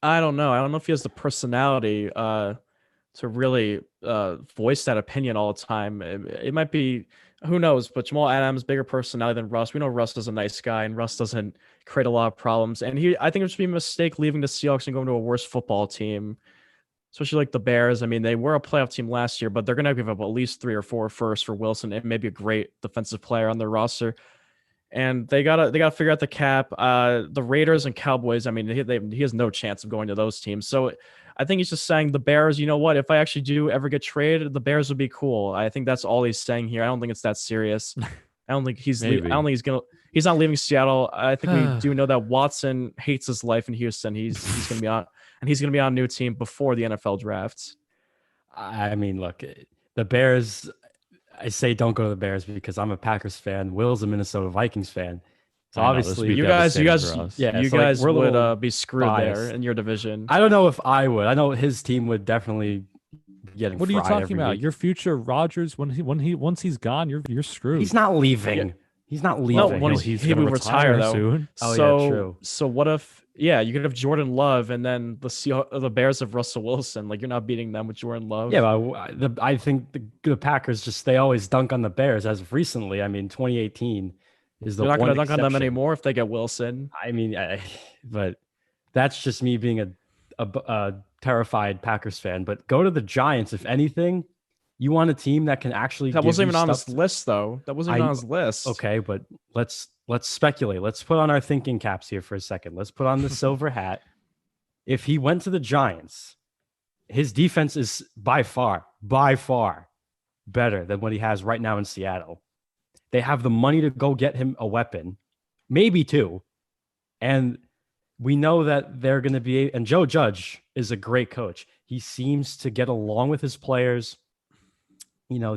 I don't know. I don't know if he has the personality to really voice that opinion all the time. It might be, who knows, but Jamal Adams, bigger personality than Russ. We know Russ is a nice guy and Russ doesn't create a lot of problems. And I think it would be a mistake leaving the Seahawks and going to a worse football team, especially like the Bears. I mean, they were a playoff team last year, but they're going to give up at least 3 or 4 firsts for Wilson and maybe a great defensive player on their roster. And they gotta figure out the cap. The Raiders and Cowboys, I mean, he has no chance of going to those teams. So I think he's just saying the Bears, you know what? If I actually do ever get traded, the Bears would be cool. I think that's all he's saying here. I don't think it's that serious. I don't think he's not leaving Seattle. I think we do know that Watson hates his life in Houston. He's gonna be on a new team before the NFL drafts. I mean, look, the Bears. I say don't go to the Bears because I'm a Packers fan. Will's a Minnesota Vikings fan. So obviously, you guys would be screwed biased there in your division. I don't know if I would. I know his team would definitely be getting. What are you talking about? Week. Your future Rodgers once he's gone, you're screwed. He's not leaving. Yeah. He's not leaving. No, he will retire though. Soon. Oh yeah, true. So what if? Yeah, you could have Jordan Love, and then the Bears have Russell Wilson. Like, you're not beating them with Jordan Love. Yeah, but I think the Packers they always dunk on the Bears as of recently. I mean, 2018 is the. They're not going to dunk on them anymore if they get Wilson. I mean, but that's just me being a terrified Packers fan. But go to the Giants if anything. You want a team that can actually. That wasn't even on his list, though. That wasn't even on his list. Okay, but let's speculate. Let's put on our thinking caps here for a second. Let's put on the silver hat. If he went to the Giants, his defense is by far better than what he has right now in Seattle. They have the money to go get him a weapon, maybe 2. And we know that they're going to be, and Joe Judge is a great coach. He seems to get along with his players. You know,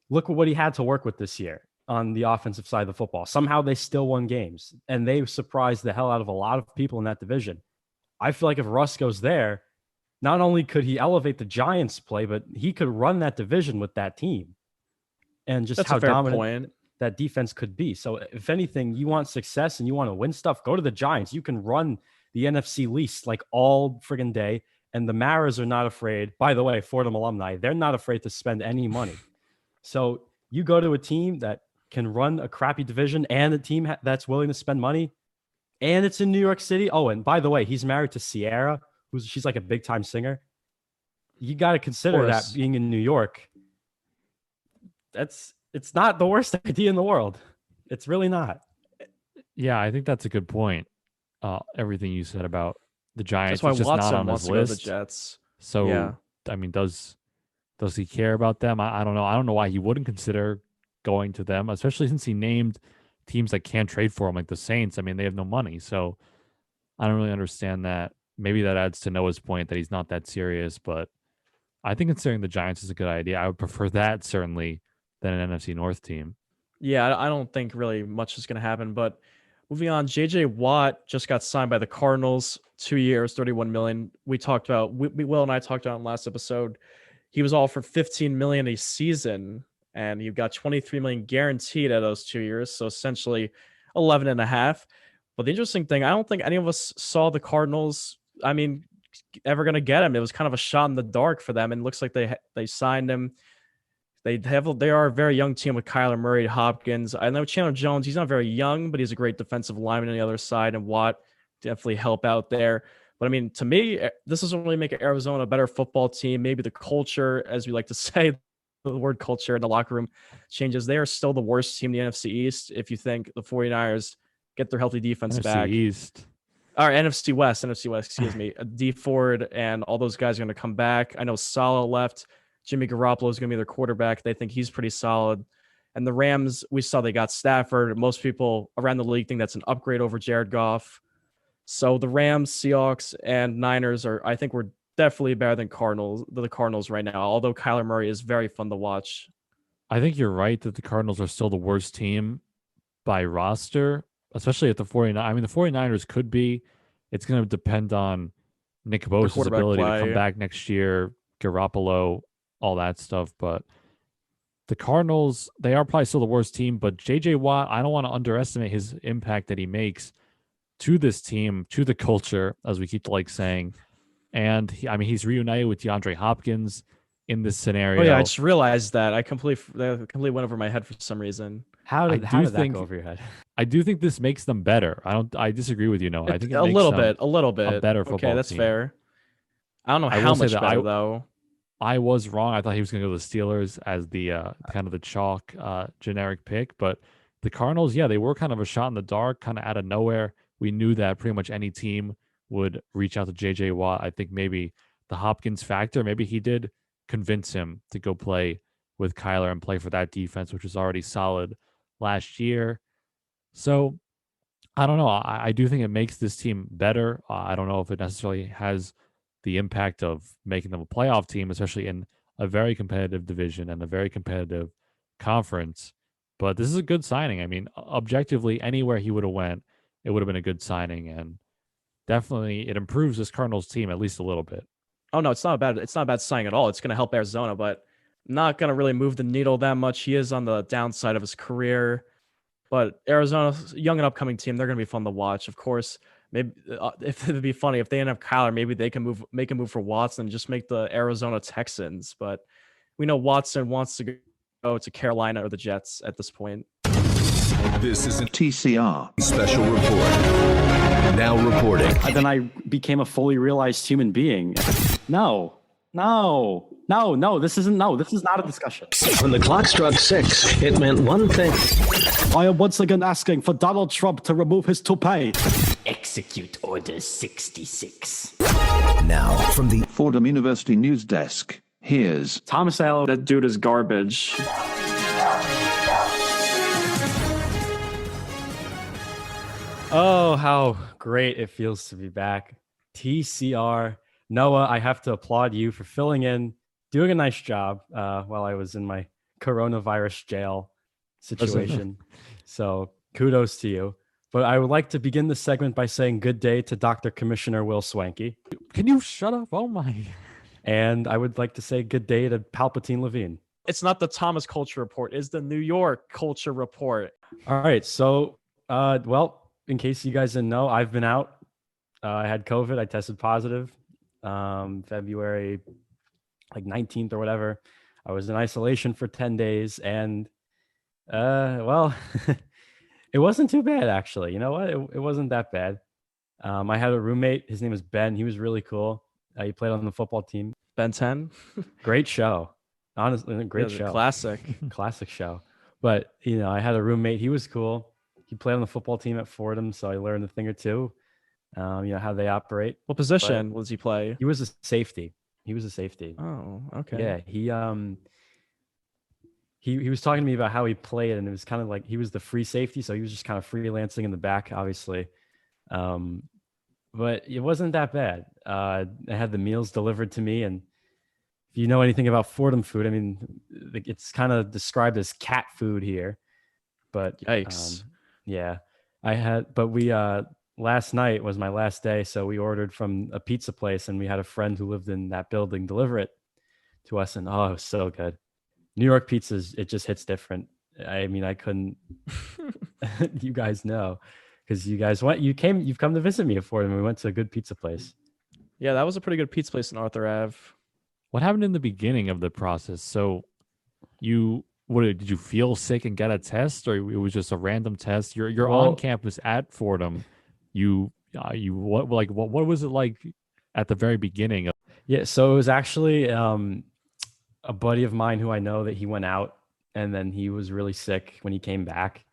look at what he had to work with this year on the offensive side of the football. Somehow they still won games, and they surprised the hell out of a lot of people in that division. I feel like if Russ goes there, not only could he elevate the Giants' play, but he could run that division with that team. And just how dominant that defense could be. So if anything, you want success and you want to win stuff, go to the Giants. You can run the NFC least like all friggin' day. And the Maras are not afraid. By the way, Fordham alumni, they're not afraid to spend any money. So you go to a team that can run a crappy division and a team that's willing to spend money, and it's in New York City. Oh, and by the way, he's married to Sierra, she's like a big time singer. You got to consider that being in New York. It's not the worst idea in the world. It's really not. Yeah, I think that's a good point. Everything you said about the Giants, that's why just Watson not on wants his to go list. to the Jets. So, yeah. I mean, does he care about them? I don't know. I don't know why he wouldn't consider going to them, especially since he named teams that can't trade for him, like the Saints. I mean, they have no money, so I don't really understand that. Maybe that adds to Noah's point that he's not that serious, but I think considering the Giants is a good idea. I would prefer that certainly than an NFC North team. Yeah, I don't think really much is going to happen, but moving on, J.J. Watt just got signed by the Cardinals, 2 years, $31 million. We talked about, Will and I talked about in last episode. He was all for $15 million a season, and he got $23 million guaranteed at those 2 years, so essentially 11 and a half. But the interesting thing, I don't think any of us saw the Cardinals, ever going to get him. It was kind of a shot in the dark for them, and it looks like they signed him. They are a very young team with Kyler Murray, Hopkins. I know Chandler Jones, he's not very young, but he's a great defensive lineman on the other side, and Watt definitely help out there. But to me, this doesn't really make Arizona a better football team. Maybe the culture, as we like to say, the word culture in the locker room changes. They are still the worst team in the NFC East. If you think the 49ers get their healthy defense back. NFC West, excuse me. D Ford and all those guys are going to come back. I know Saleh left. Jimmy Garoppolo is going to be their quarterback. They think he's pretty solid. And the Rams, we saw they got Stafford. Most people around the league think that's an upgrade over Jared Goff. So the Rams, Seahawks, and Niners I think we're definitely better than the Cardinals right now, although Kyler Murray is very fun to watch. I think you're right that the Cardinals are still the worst team by roster, especially at the 49ers. The 49ers could be. It's going to depend on Nick Bosa's ability to come back next year, Garoppolo, all that stuff. But the Cardinals, they are probably still the worst team, but JJ Watt, I don't want to underestimate his impact that he makes to this team, to the culture, as we keep saying. And he's reunited with DeAndre Hopkins in this scenario. Oh yeah, I just realized that. I completely went over my head for some reason. How did that go over your head? I do think this makes them better. I disagree with you, Noah. I think a little bit. a better football Okay, that's team. fair. I don't know I how will say much that better though. I was wrong. I thought he was going to go to the Steelers as the kind of the chalk generic pick, but the Cardinals, yeah, they were kind of a shot in the dark, kind of out of nowhere. We knew that pretty much any team would reach out to JJ Watt. I think maybe the Hopkins factor, maybe he did convince him to go play with Kyler and play for that defense, which was already solid last year. So I don't know. I do think it makes this team better. I don't know if it necessarily has the impact of making them a playoff team, especially in a very competitive division and a very competitive conference. But this is a good signing. I mean, objectively, anywhere he would have went, it would have been a good signing, and definitely it improves this Cardinals team at least a little bit. Oh no, it's not a bad signing at all. It's going to help Arizona, but not going to really move the needle that much. He is on the downside of his career, but Arizona's young and upcoming team. They're going to be fun to watch, of course. Maybe if it'd be funny if they end up Kyler, maybe they can make a move for Watson and just make the Arizona Texans. But we know Watson wants to go to Carolina or the Jets at this point. This is a TCR special report. Now reporting. Then I became a fully realized human being. No, this is not a discussion. When the clock struck 6, it meant one thing. I am once again asking for Donald Trump to remove his toupee. Execute Order 66. Now, from the Fordham University News Desk, here's Thomas Allen. That dude is garbage. Oh, how great it feels to be back. TCR. Noah, I have to applaud you for filling in, doing a nice job while I was in my coronavirus jail situation. So kudos to you. But I would like to begin this segment by saying good day to Dr. Commissioner Will Swanky. Can you shut up? Oh my. And I would like to say good day to Palpatine Levine. It's not the Thomas Culture Report. It's the New York Culture Report. All right. So, well, in case you guys didn't know, I've been out. I had COVID. I tested positive February 19th or whatever. I was in isolation for 10 days. And, well... It wasn't too bad, actually. You know what? It wasn't that bad. I had a roommate. His name was Ben. He was really cool. He played on the football team. Ben 10. Great show. Honestly, great show. Classic. Classic show. But, I had a roommate. He was cool. He played on the football team at Fordham, so I learned a thing or two, how they operate. What position was he play? He was a safety. Oh, okay. Yeah, He was talking to me about how he played, and it was kind of like he was the free safety, so he was just kind of freelancing in the back, obviously. But it wasn't that bad. I had the meals delivered to me, and if you know anything about Fordham food, I mean, it's kind of described as cat food here. But yikes. Yeah, but we last night was my last day, so we ordered from a pizza place, and we had a friend who lived in that building deliver it to us, and it was so good. New York pizzas, it just hits different. I mean, I couldn't. You guys know, because you've come to visit me at Fordham. We went to a good pizza place. Yeah, that was a pretty good pizza place in Arthur Ave. What happened in the beginning of the process? So, did you feel sick and get a test, or it was just a random test? You're on campus at Fordham. What was it like at the very beginning? Yeah, so it was actually a buddy of mine who I know that he went out, and then he was really sick when he came back,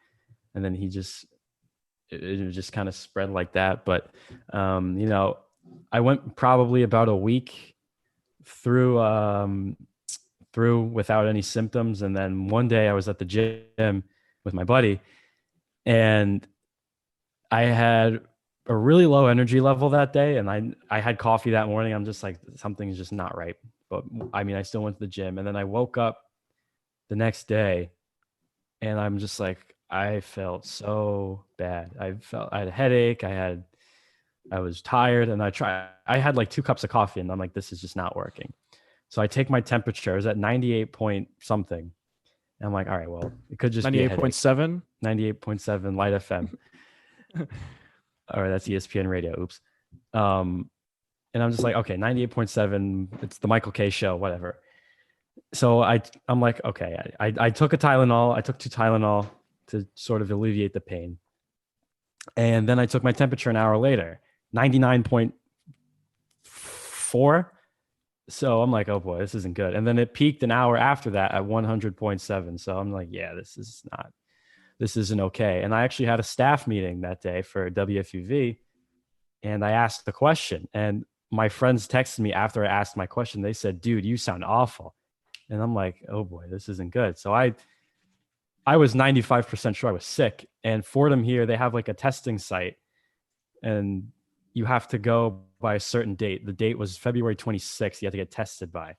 and then it just kind of spread like that. But I went probably about a week through without any symptoms, and then one day I was at the gym with my buddy, and I had a really low energy level that day, and I had coffee that morning. I'm just like, something's just not right. But I mean, I still went to the gym, and then I woke up the next day, and I'm just like, I felt so bad. I had a headache. I was tired, and I had like 2 cups of coffee, and I'm like, this is just not working. So I take my temperature. It was at 98 point something, And I'm like, all right, well, it could just be a headache. 98.7. 98.7 Light FM. Or that's ESPN radio. Oops. And I'm just like, okay, 98.7. It's the Michael K show, whatever. So I'm like, okay, I took a Tylenol. I took 2 Tylenol to sort of alleviate the pain. And then I took my temperature an hour later, 99.4. So I'm like, oh boy, this isn't good. And then it peaked an hour after that at 100.7. So I'm like, yeah, this isn't okay. And I actually had a staff meeting that day for WFUV, and I asked the question, and my friends texted me after I asked my question. They said, dude, you sound awful. And I'm like, oh boy, this isn't good. So I was 95% sure I was sick. And Fordham here, they have like a testing site, and you have to go by a certain date. The date was February 26th. You have to get tested by.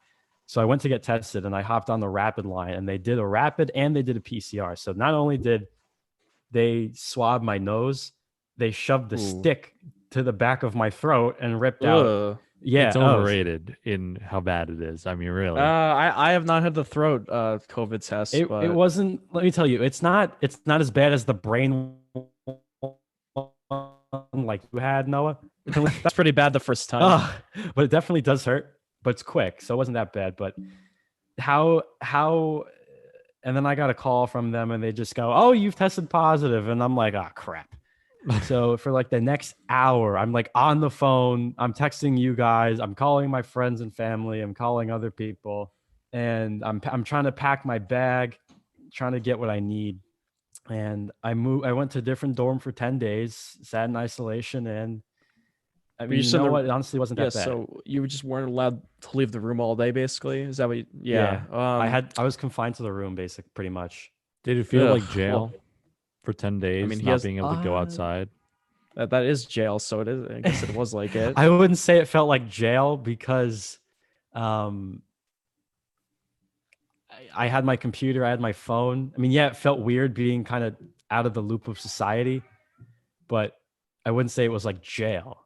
So I went to get tested, and I hopped on the rapid line, and they did a rapid and they did a PCR. So not only did they swab my nose, they shoved the stick to the back of my throat and ripped out. Yeah, it's overrated in how bad it is. I mean, really. I have not had the throat COVID test. It wasn't. Let me tell you, it's not as bad as the brain like you had, Noah. That's pretty bad the first time. But it definitely does hurt. But it's quick, so it wasn't that bad. But how? And then I got a call from them, and they just go, "Oh, you've tested positive," and I'm like, "Oh crap." So for like the next hour, I'm like on the phone, I'm texting you guys, I'm calling my friends and family, I'm calling other people, and I'm trying to pack my bag, trying to get what I need. And I went to a different dorm for 10 days, sat in isolation, and I mean, you know what? It honestly wasn't that bad. So you just weren't allowed to leave the room all day, basically? Is that what you, yeah. I was confined to the room, pretty much. Did it feel like jail? For 10 days, I mean, not being able to go outside. That is jail, so it is. I guess it was like it. I wouldn't say it felt like jail because I had my computer, I had my phone. I mean, yeah, it felt weird being kind of out of the loop of society, but I wouldn't say it was like jail.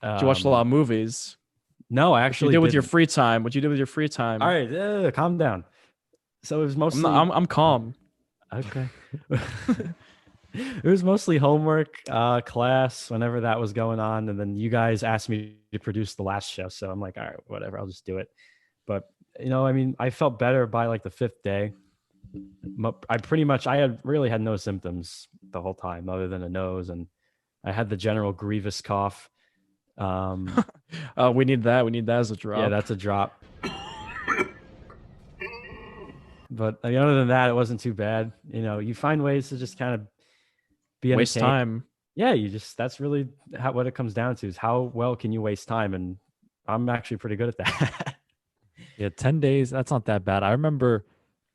Did you watch a lot of movies? No, I actually did with your free time. What you did with your free time? All right, calm down. So it was mostly. I'm calm. Okay. It was mostly homework, class, whenever that was going on. And then you guys asked me to produce the last show. So I'm like, all right, whatever, I'll just do it. But, I mean, I felt better by like the 5th day. I really had no symptoms the whole time other than a nose. And I had the general grievous cough. We need that. We need that as a drop. Yeah, that's a drop. But I mean, other than that, it wasn't too bad. You find ways to just kind of be waste time. Yeah, that's really what it comes down to, is how well can you waste time? And I'm actually pretty good at that. Yeah, 10 days, that's not that bad. I remember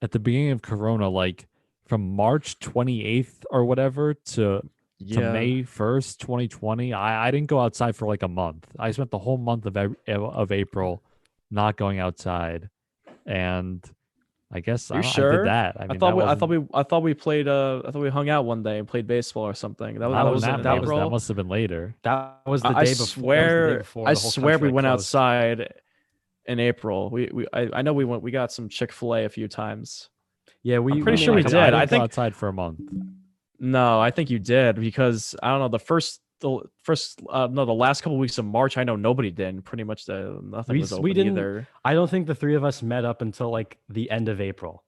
at the beginning of Corona, like from March 28th or whatever to May 1st, 2020, I didn't go outside for like a month. I spent the whole month of April not going outside. And I guess I did that. I mean, I thought we played. I thought we hung out one day and played baseball or something. That must have been later. That was the day before. I swear we went outside in April. I know we went. We got some Chick-fil-A a few times. Yeah, I'm pretty sure we did. I think outside for a month. No, I think you did, because I don't know, the last couple of weeks of March, I know nobody did. Pretty much nothing was open either. I don't think the 3 of us met up until like the end of April.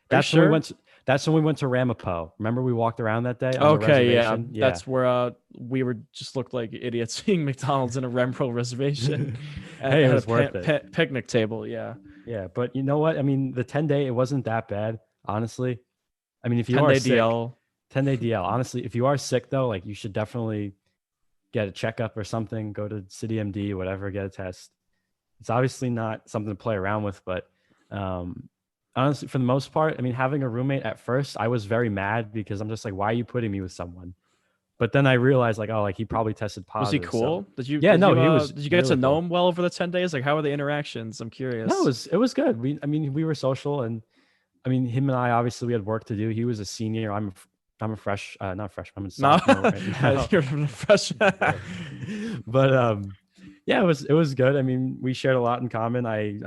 That's when we went. That's when we went to Ramapo. Remember, we walked around that day. Okay, yeah, that's where we looked like idiots eating McDonald's in a Ramapo reservation. Hey, it was worth it. Picnic table, yeah. Yeah, but you know what? I mean, the 10-day, it wasn't that bad, honestly. I mean, if you are sick, 10-day DL. Honestly, if you are sick though, like you should definitely get a checkup or something. Go to City MD, whatever, get a test. It's obviously not something to play around with, but honestly, for the most part, I mean, having a roommate at first, I was very mad because I'm just like, why are you putting me with someone? But then I realized, like, oh, like he probably tested positive. Was he cool? So. Did you? Yeah, no, he was. Did you get really to know him well over the 10 days? Like, how were the interactions? I'm curious. No, it was good. We were social, and I mean, him and I obviously we had work to do. He was a senior. I'm a not freshman. I'm a sophomore right now. You're a freshman. But yeah, it was good. I mean, we shared a lot in common. I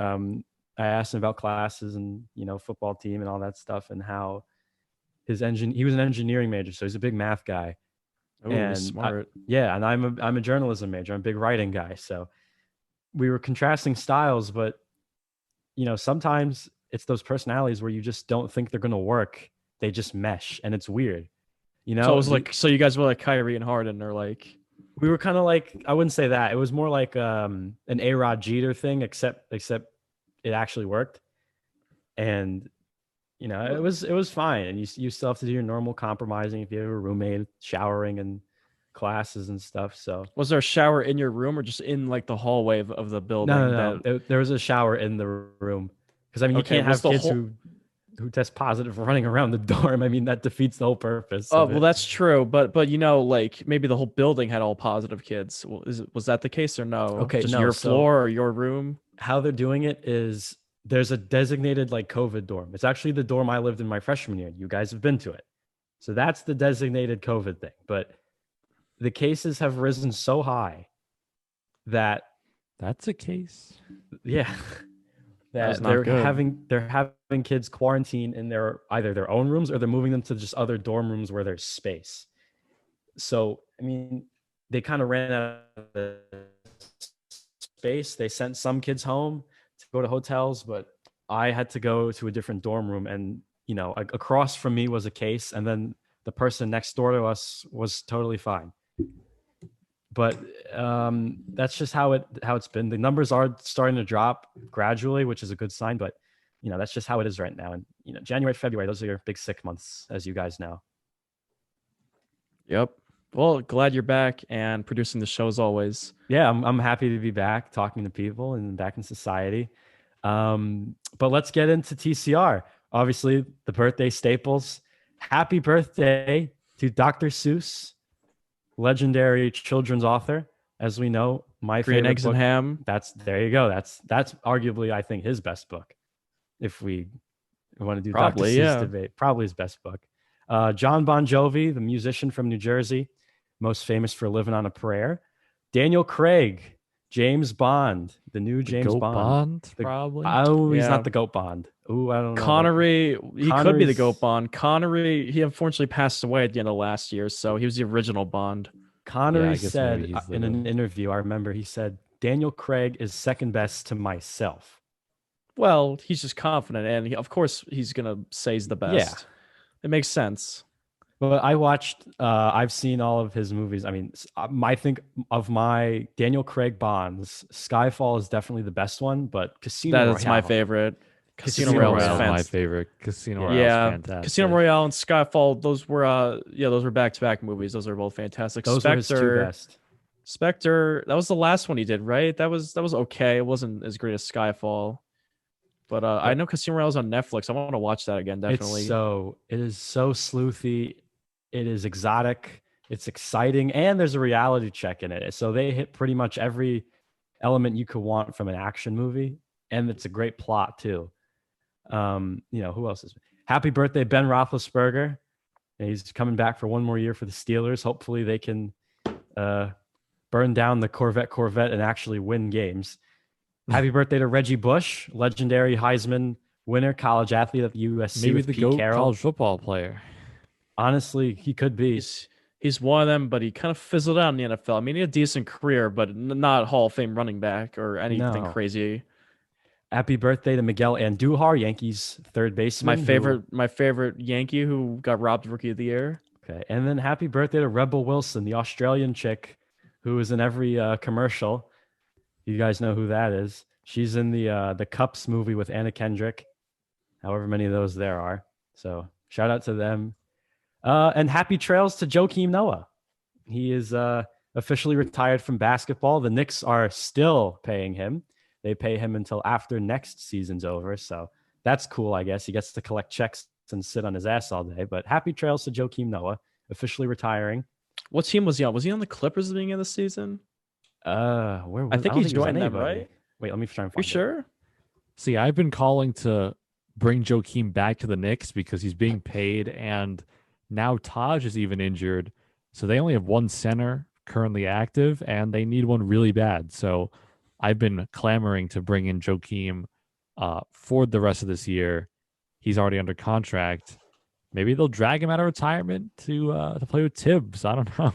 I asked him about classes and, football team and all that stuff, and how he was an engineering major, so he's a big math guy. Oh, And smart. and I'm a journalism major. I'm a big writing guy. So we were contrasting styles, but sometimes it's those personalities where you just don't think they're going to work. They just mesh, and it's weird. So it was like, so you guys were like Kyrie and Harden, or like, we were kind of like, I wouldn't say that. It was more like an A-Rod Jeter thing, except it actually worked. And it was fine. And you still have to do your normal compromising if you have a roommate, showering and classes and stuff. So was there a shower in your room or just in like the hallway of the building? No. There was a shower in the room, because you can't have kids who test positive running around the dorm. That defeats the whole purpose. Oh, well, that's true. But like maybe the whole building had all positive kids. Well, was that the case or no? Okay, just no, your floor or your room? How they're doing it is there's a designated like COVID dorm. It's actually the dorm I lived in my freshman year. You guys have been to it. So that's the designated COVID thing. But the cases have risen so high that that's a case. Yeah. That they're having kids quarantine in either their own rooms, or they're moving them to just other dorm rooms where there's space. So, they kind of ran out of space. They sent some kids home to go to hotels, but I had to go to a different dorm room, and across from me was a case, and then the person next door to us was totally fine. But that's just how it's been. The numbers are starting to drop gradually, which is a good sign. But that's just how it is right now. And January, February, those are your big sick months, as you guys know. Yep. Well, glad you're back and producing the show as always. Yeah, I'm happy to be back talking to people and back in society. But let's get into TCR. Obviously, the birthday staples. Happy birthday to Dr. Seuss, legendary children's author. As we know, my Green favorite Eggs book, and Ham. There you go. That's arguably, I think, his best book. If we want to do Probably, Dr. Seuss debate, probably his best book. John Bon Jovi, the musician from New Jersey, most famous for Living on a Prayer. Daniel Craig, James Bond, the new James Bond. Probably. Oh, he's not the GOAT Bond. Oh, I don't know. Connery, he could be the GOAT Bond. Connery, he unfortunately passed away at the end of last year, so he was the original Bond. Connery said in an interview, I remember he said, Daniel Craig is second best to myself. Well, he's just confident, and of course he's going to say he's the best. Yeah. It makes sense. Well, I've seen all of his movies. I think of my Daniel Craig Bonds, Skyfall is definitely the best one, but Casino Royale. That's my favorite. Casino Royale is my favorite. Casino Royale is fantastic. Casino Royale and Skyfall, those were back-to-back movies. Those are both fantastic. Those are his two best. Spectre, that was the last one he did, right? That was okay. It wasn't as great as Skyfall. But I know Casino Royale is on Netflix. I want to watch that again, definitely. It is so sleuthy. It is exotic. It's exciting, and there's a reality check in it. So they hit pretty much every element you could want from an action movie, and it's a great plot too. Who else is? Happy birthday, Ben Roethlisberger. He's coming back for one more year for the Steelers. Hopefully, they can burn down the Corvette and actually win games. Happy birthday to Reggie Bush, legendary Heisman winner, college athlete at USC. Maybe with the Pete GOAT Carroll. college football player. Honestly, he could be. He's one of them, but he kind of fizzled out in the NFL. He had a decent career, but not Hall of Fame running back or anything crazy. Happy birthday to Miguel Andujar, Yankees third baseman. My favorite Yankee who got robbed Rookie of the Year. Okay, and then happy birthday to Rebel Wilson, the Australian chick who is in every commercial. You guys know who that is. She's in the Cups movie with Anna Kendrick, however many of those there are. So shout out to them. And happy trails to Joakim Noah. He is officially retired from basketball. The Knicks are still paying him. They pay him until after next season's over. So that's cool, I guess. He gets to collect checks and sit on his ass all day. But happy trails to Joakim Noah, officially retiring. What team was he on? Was he on the Clippers at the beginning of the season? I think he's joined them, right? Wait, let me try and find You sure? See, I've been calling to bring Joakim back to the Knicks because he's being paid, and now Taj is even injured. So they only have one center currently active, and they need one really bad. So I've been clamoring to bring in Joakim for the rest of this year. He's already under contract. Maybe they'll drag him out of retirement to play with Tibbs. I don't know.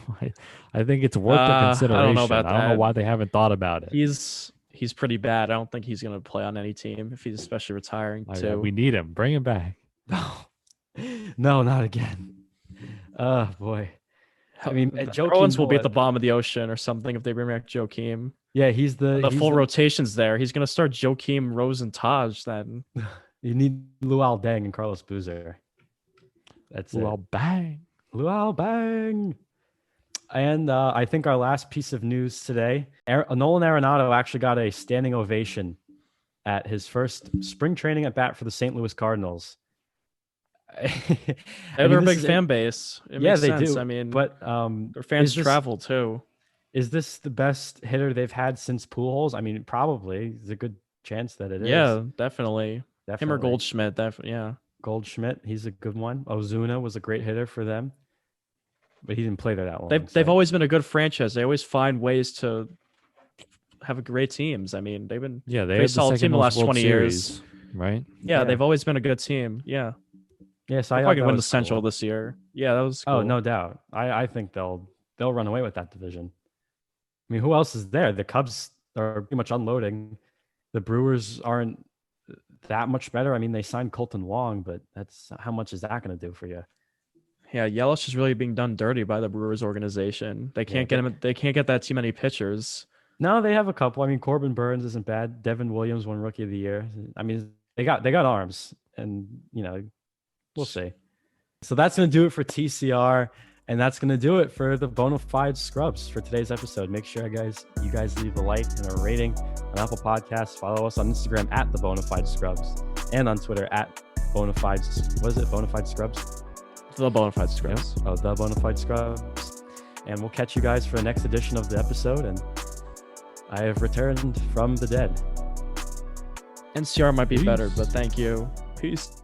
I think it's worth the consideration. I don't know about I don't know that. why they haven't thought about it. He's pretty bad. I don't think he's going to play on any team if he's especially retiring too. We need him. Bring him back. No, not again. Oh boy. I mean, the Bruins will be at the bottom of the ocean or something if they bring back Joakim. Yeah, he's the full rotations there. He's going to start Joakim, Rose, and Taj then. You need Luol Deng and Carlos Boozer. That's Luol Bang. Luol Bang. And I think our last piece of news today, Nolan Arenado actually got a standing ovation at his first spring training at bat for the St. Louis Cardinals. They're a big fan base. It makes sense. Do. I mean, but their fans travel too. Is this the best hitter they've had since Pujols? I mean, probably. There's a good chance that it is. Yeah, definitely. Him or Goldschmidt. Yeah. Goldschmidt, he's a good one. Ozuna was a great hitter for them, but he didn't play there that long. They've always been a good franchise. They always find ways to have great teams. I mean, they've been they solid team the last 20 years, right? Yeah, they've always been a good team. Yeah. Yes, I probably win the Central this year. Yeah, that was cool. Oh, no doubt. I think they'll run away with that division. I mean, who else is there? The Cubs are pretty much unloading. The Brewers aren't that much better. I mean, they signed Colton Wong, but that's how much is that going to do for you? Yeah, Yelich is really being done dirty by the Brewers organization. They can't get him. They can't get that too many pitchers. No, they have a couple. I mean, Corbin Burns isn't bad. Devin Williams won Rookie of the Year. I mean, they got arms, and we'll see. So that's going to do it for TCR, and that's going to do it for the Bonafide Scrubs for today's episode. Make sure, you guys leave a like and a rating on Apple Podcasts. Follow us on Instagram at the Bonafide Scrubs and on Twitter at Bonafide. What is it? Bonafide Scrubs? The Bonafide Scrubs. Yep. Oh, the Bonafide Scrubs. And we'll catch you guys for the next edition of the episode. And I have returned from the dead. NCR might be better, but thank you. Peace.